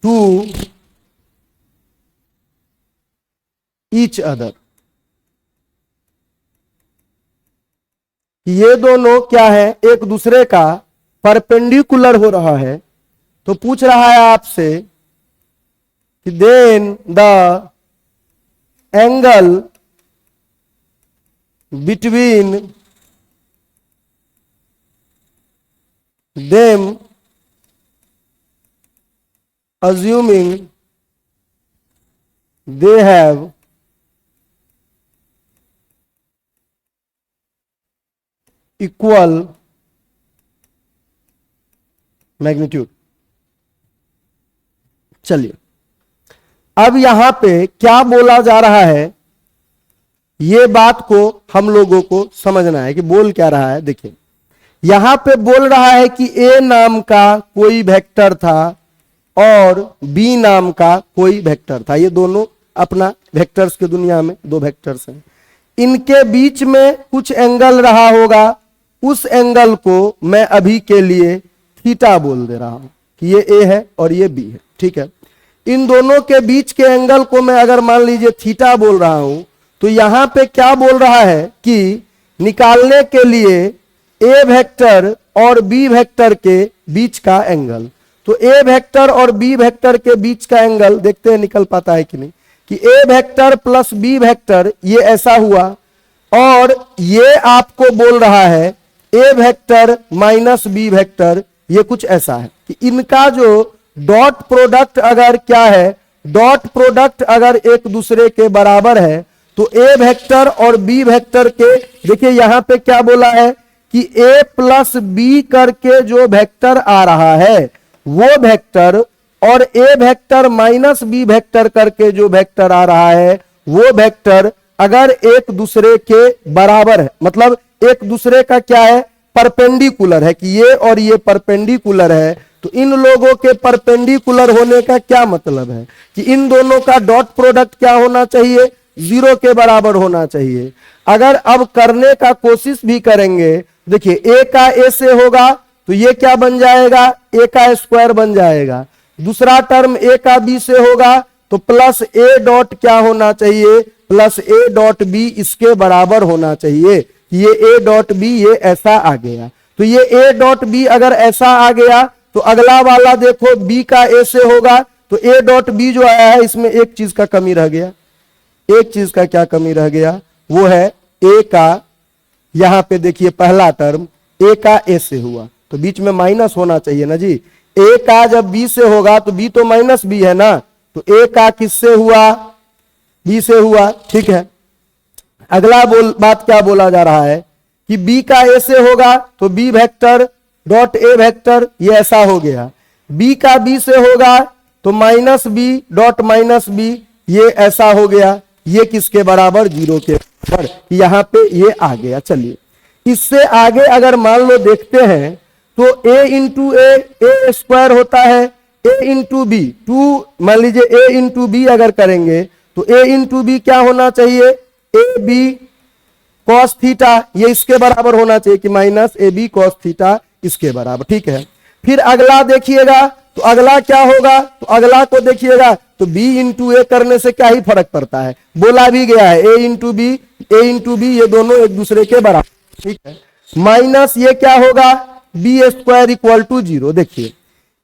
to each other. ये दोनों क्या है, एक दूसरे का परपेंडिकुलर हो रहा है। तो पूछ रहा है आपसे कि then the angle between them assuming they have equal magnitude। चलिए अब यहां पे क्या बोला जा रहा है, ये बात को हम लोगों को समझना है कि बोल क्या रहा है। देखिए यहां पे बोल रहा है कि a नाम का कोई वेक्टर था और b नाम का कोई वेक्टर था, ये दोनों अपना वेक्टर्स की दुनिया में दो वेक्टर्स हैं, इनके बीच में कुछ एंगल रहा होगा, उस एंगल को मैं अभी के लिए थीटा बोल दे रहा हूं कि ये a है और ये b है, ठीक है। इन दोनों के बीच के एंगल को मैं अगर मान लीजिए थीटा बोल रहा हूं, तो यहां पे क्या बोल रहा है कि निकालने के लिए ए वेक्टर और बी वेक्टर के बीच का एंगल, तो ए वेक्टर और बी वेक्टर के बीच का एंगल देखते हैं निकल पाता है कि नहीं, कि ए वेक्टर प्लस बी वेक्टर ये ऐसा हुआ, और ये आपको बोल रहा है ए वेक्टर माइनस बी वेक्टर ये कुछ ऐसा है, कि इनका जो डॉट प्रोडक्ट अगर क्या है, डॉट प्रोडक्ट अगर एक दूसरे के बराबर है तो ए वेक्टर और बी वेक्टर के, देखिए यहां पे क्या बोला है कि ए प्लस बी करके जो वेक्टर आ रहा है वो वेक्टर और ए वेक्टर माइनस बी वेक्टर करके जो वेक्टर आ रहा है वो वेक्टर अगर एक दूसरे के बराबर है, मतलब एक दूसरे का क्या है, परपेंडिकुलर है, कि ये और ये परपेंडिकुलर है, तो इन लोगों के परपेंडिकुलर होने का क्या मतलब है कि इन दोनों का डॉट प्रोडक्ट क्या होना चाहिए, 0 के बराबर होना चाहिए। अगर अब करने का कोशिश भी करेंगे, देखिए ए का ए से होगा तो ये क्या बन जाएगा, ए का स्क्वायर बन जाएगा, दूसरा टर्म ए का बी से होगा तो प्लस ए डॉट क्या होना चाहिए, प्लस ए डॉट बी इसके बराबर होना चाहिए, ये ए डॉट बी ये ऐसा आ गया, तो ये ए डॉट बी अगर ऐसा आ गया तो अगला वाला देखो बी का ए से होगा, तो ए डॉट बी जो आया है इसमें एक चीज का कमी रह गया, एक चीज का क्या कमी रह गया, वो है ए का, यहां पे देखिए पहला टर्म ए का ए से हुआ तो बीच में माइनस होना चाहिए ना जी, ए का जब बी से होगा तो बी तो माइनस बी है ना, तो ए का किससे हुआ, बी से हुआ, ठीक है। अगला बात क्या बोला जा रहा है कि बी का ए से होगा तो B vector dot A vector ये ऐसा हो गया, बी का बी से होगा तो minus B dot minus B ये ऐसा हो गया, ये किसके बराबर, 0 के बराबर, यहां पे ये आ गया। चलिए इससे आगे अगर मान लो देखते हैं तो a इंटू ए स्क्वायर होता है, a इंटू बी, 2 मान लीजिए a इंटू बी अगर करेंगे तो a इंटू बी क्या होना चाहिए, ए बी कॉस थीटा, ये इसके बराबर होना चाहिए कि minus A B cos theta इसके बराबर, ठीक है। फिर अगला देखिएगा तो अगला क्या होगा, तो अगला को देखिएगा तो b इंटू ए करने से क्या ही फर्क पड़ता है, बोला भी गया है a इंटू बी ये दोनों एक दूसरे के बराबर, ठीक है। माइनस ये क्या होगा, बी स्क्वायर इक्वल टू 0, देखिए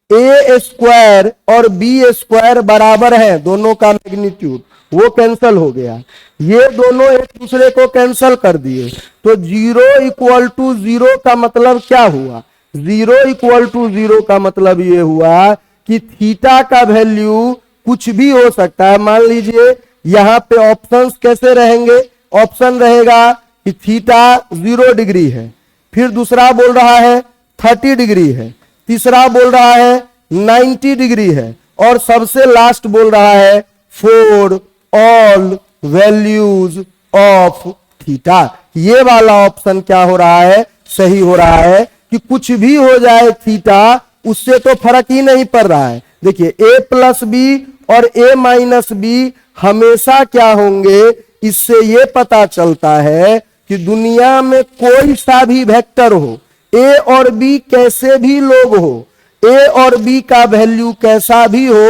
ए स्क्वायर और बी स्क्वायर बराबर है, दोनों का मैग्नीट्यूड वो कैंसल हो गया, ये दोनों एक दूसरे को कैंसल कर दिए, तो 0 इक्वल टू 0 का मतलब क्या हुआ, 0 इक्वल टू 0 का मतलब ये हुआ कि थीटा का वैल्यू कुछ भी हो सकता है। मान लीजिए यहां पे ऑप्शंस कैसे रहेंगे, ऑप्शन रहेगा कि थीटा 0 डिग्री है, फिर दूसरा बोल रहा है 30 डिग्री है, तीसरा बोल रहा है 90 डिग्री है, और सबसे लास्ट बोल रहा है for all values of theta. ये वाला ऑप्शन क्या हो रहा है, सही हो रहा है कि कुछ भी हो जाए थीटा उससे तो फर्क ही नहीं पड़ रहा है। देखिए ए प्लस बी और ए माइनस बी हमेशा क्या होंगे, इससे ये पता चलता है कि दुनिया में कोई सा भी वेक्टर हो, ए और बी कैसे भी लोग हो, ए और बी का वैल्यू कैसा भी हो,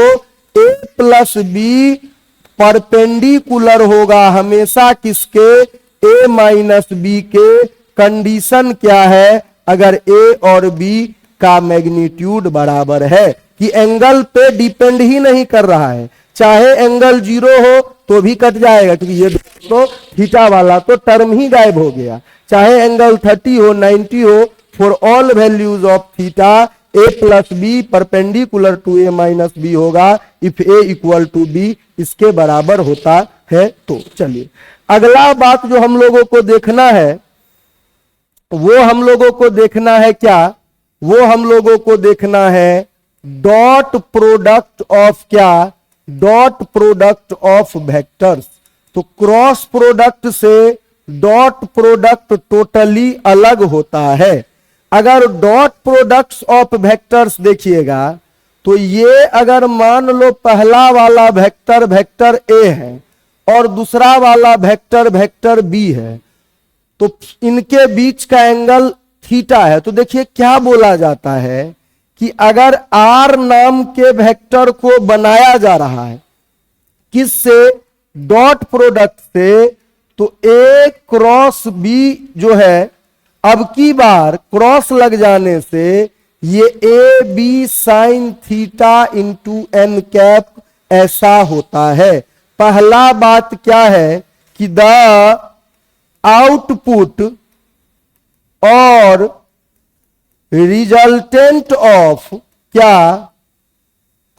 ए प्लस बी परपेंडिकुलर होगा हमेशा किसके, ए माइनस बी के। कंडीशन क्या है, अगर ए और बी का मैग्नीट्यूड बराबर है, कि एंगल पे डिपेंड ही नहीं कर रहा है, चाहे एंगल 0 हो तो भी कट जाएगा क्योंकि ये तो थीटा वाला तो टर्म ही गायब हो गया, चाहे एंगल 30 हो 90 हो, for all values of theta A plus B perpendicular to A minus B होगा if A equal to B, इसके बराबर होता है। तो चलिए अगला बात जो हम लोगों को देखना है वो हम लोगों को देखना है क्या, वो हम लोगों को देखना है डॉट प्रोडक्ट ऑफ क्या, डॉट प्रोडक्ट ऑफ वेक्टर्स। तो क्रॉस प्रोडक्ट से डॉट प्रोडक्ट टोटली अलग होता है। अगर डॉट प्रोडक्ट्स ऑफ वेक्टर्स देखिएगा तो ये अगर मान लो पहला वाला वेक्टर वेक्टर ए है और दूसरा वाला वेक्टर वेक्टर बी है, तो इनके बीच का एंगल थीटा है। तो देखिए क्या बोला जाता है कि अगर आर नाम के वेक्टर को बनाया जा रहा है किससे, डॉट प्रोडक्ट से, तो ए क्रॉस बी जो है, अब की बार क्रॉस लग जाने से ये A B sine theta into N cap ऐसा होता है। पहला बात क्या है कि द आउटपुट और रिजल्टेंट ऑफ क्या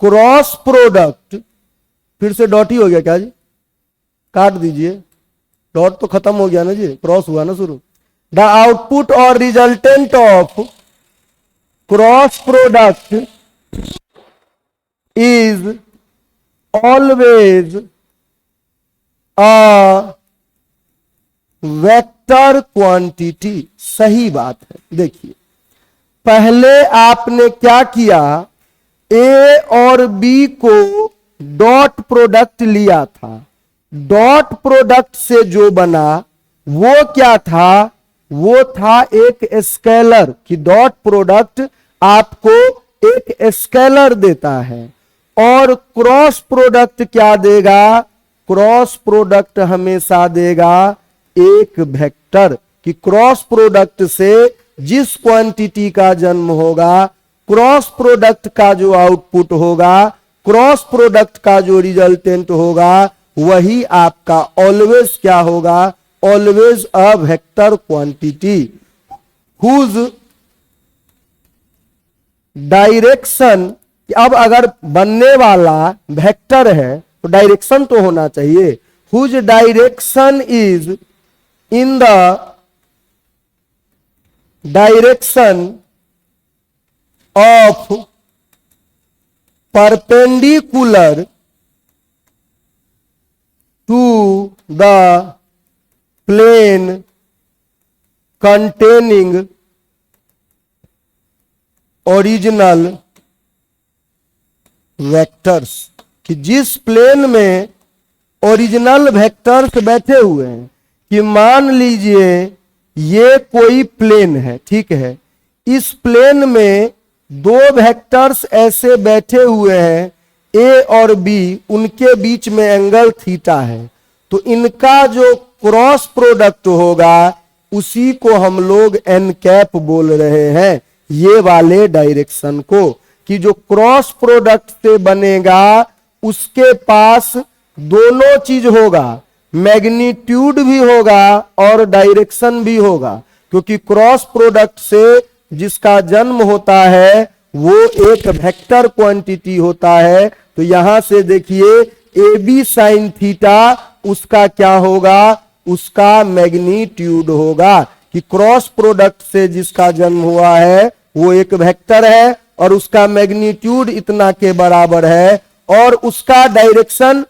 क्रॉस प्रोडक्ट, फिर से डॉट ही हो गया क्या जी, काट दीजिए, डॉट तो खत्म हो गया ना जी, क्रॉस हुआ ना शुरू। द आउटपुट और resultant of cross product is always a vector quantity. सही बात है। देखिए पहले आपने क्या किया, ए और बी को डॉट प्रोडक्ट लिया था, डॉट प्रोडक्ट से जो बना वो क्या था, वो था एक स्केलर, कि डॉट प्रोडक्ट आपको एक स्केलर देता है। और क्रॉस प्रोडक्ट क्या देगा, क्रॉस प्रोडक्ट हमेशा देगा एक वेक्टर, कि क्रॉस प्रोडक्ट से जिस क्वांटिटी का जन्म होगा, क्रॉस प्रोडक्ट का जो आउटपुट होगा, क्रॉस प्रोडक्ट का जो रिजल्टेंट होगा, वही आपका ऑलवेज क्या होगा, always a vector quantity whose direction. अब अगर बनने वाला वेक्टर है तो डायरेक्शन तो होना चाहिए, whose direction is in the direction of perpendicular to the plane containing original vectors, कि जिस प्लेन में ओरिजिनल वेक्टर्स बैठे हुए हैं, कि मान लीजिए ये कोई प्लेन है, ठीक है, इस प्लेन में दो वेक्टर्स ऐसे बैठे हुए हैं ए और बी, उनके बीच में एंगल थीटा है, तो इनका जो क्रॉस प्रोडक्ट होगा उसी को हम लोग एन कैप बोल रहे हैं, ये वाले डायरेक्शन को, कि जो क्रॉस प्रोडक्ट से बनेगा उसके पास दोनों चीज होगा, मैग्नीट्यूड भी होगा और डायरेक्शन भी होगा, क्योंकि क्रॉस प्रोडक्ट से जिसका जन्म होता है वो एक वेक्टर क्वांटिटी होता है। तो यहां से देखिए ए बी साइन थीटा उसका क्या होगा, उसका मैग्नीट्यूड होगा, कि क्रॉस प्रोडक्ट से जिसका जन्म हुआ है वो एक वेक्टर है और उसका मैग्नीट्यूड इतना के बराबर है, और उसका डायरेक्शन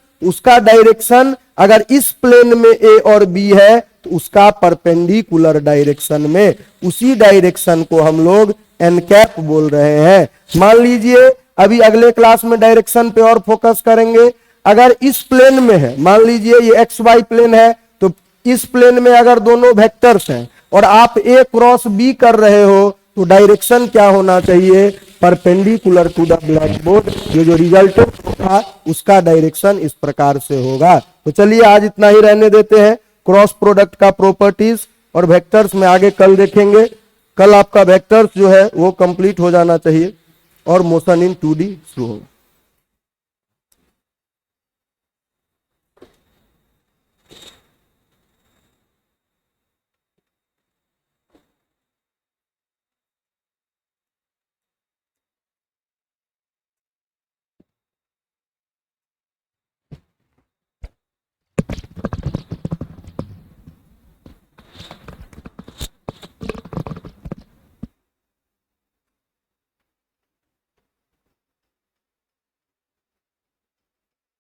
अगर इस प्लेन में ए और बी है तो उसका परपेंडिकुलर डायरेक्शन में, उसी डायरेक्शन को हम लोग एन कैप बोल रहे हैं। मान लीजिए अभी अगले क्लास में डायरेक्शन पे और फोकस करेंगे। अगर इस प्लेन में है, मान लीजिए ये एक्स वाई प्लेन है, तो इस प्लेन में अगर दोनों वेक्टर्स हैं और आप ए क्रॉस बी कर रहे हो तो डायरेक्शन क्या होना चाहिए, perpendicular to the blackboard. ये जो रिजल्टेंट होगा उसका डायरेक्शन इस प्रकार से होगा। तो चलिए आज इतना ही रहने देते हैं। क्रॉस प्रोडक्ट का प्रॉपर्टीज और वेक्टर्स में आगे कल देखेंगे। कल आपका वेक्टर्स जो है वो कंप्लीट हो जाना चाहिए और मोशन इन 2D शुरू होगा।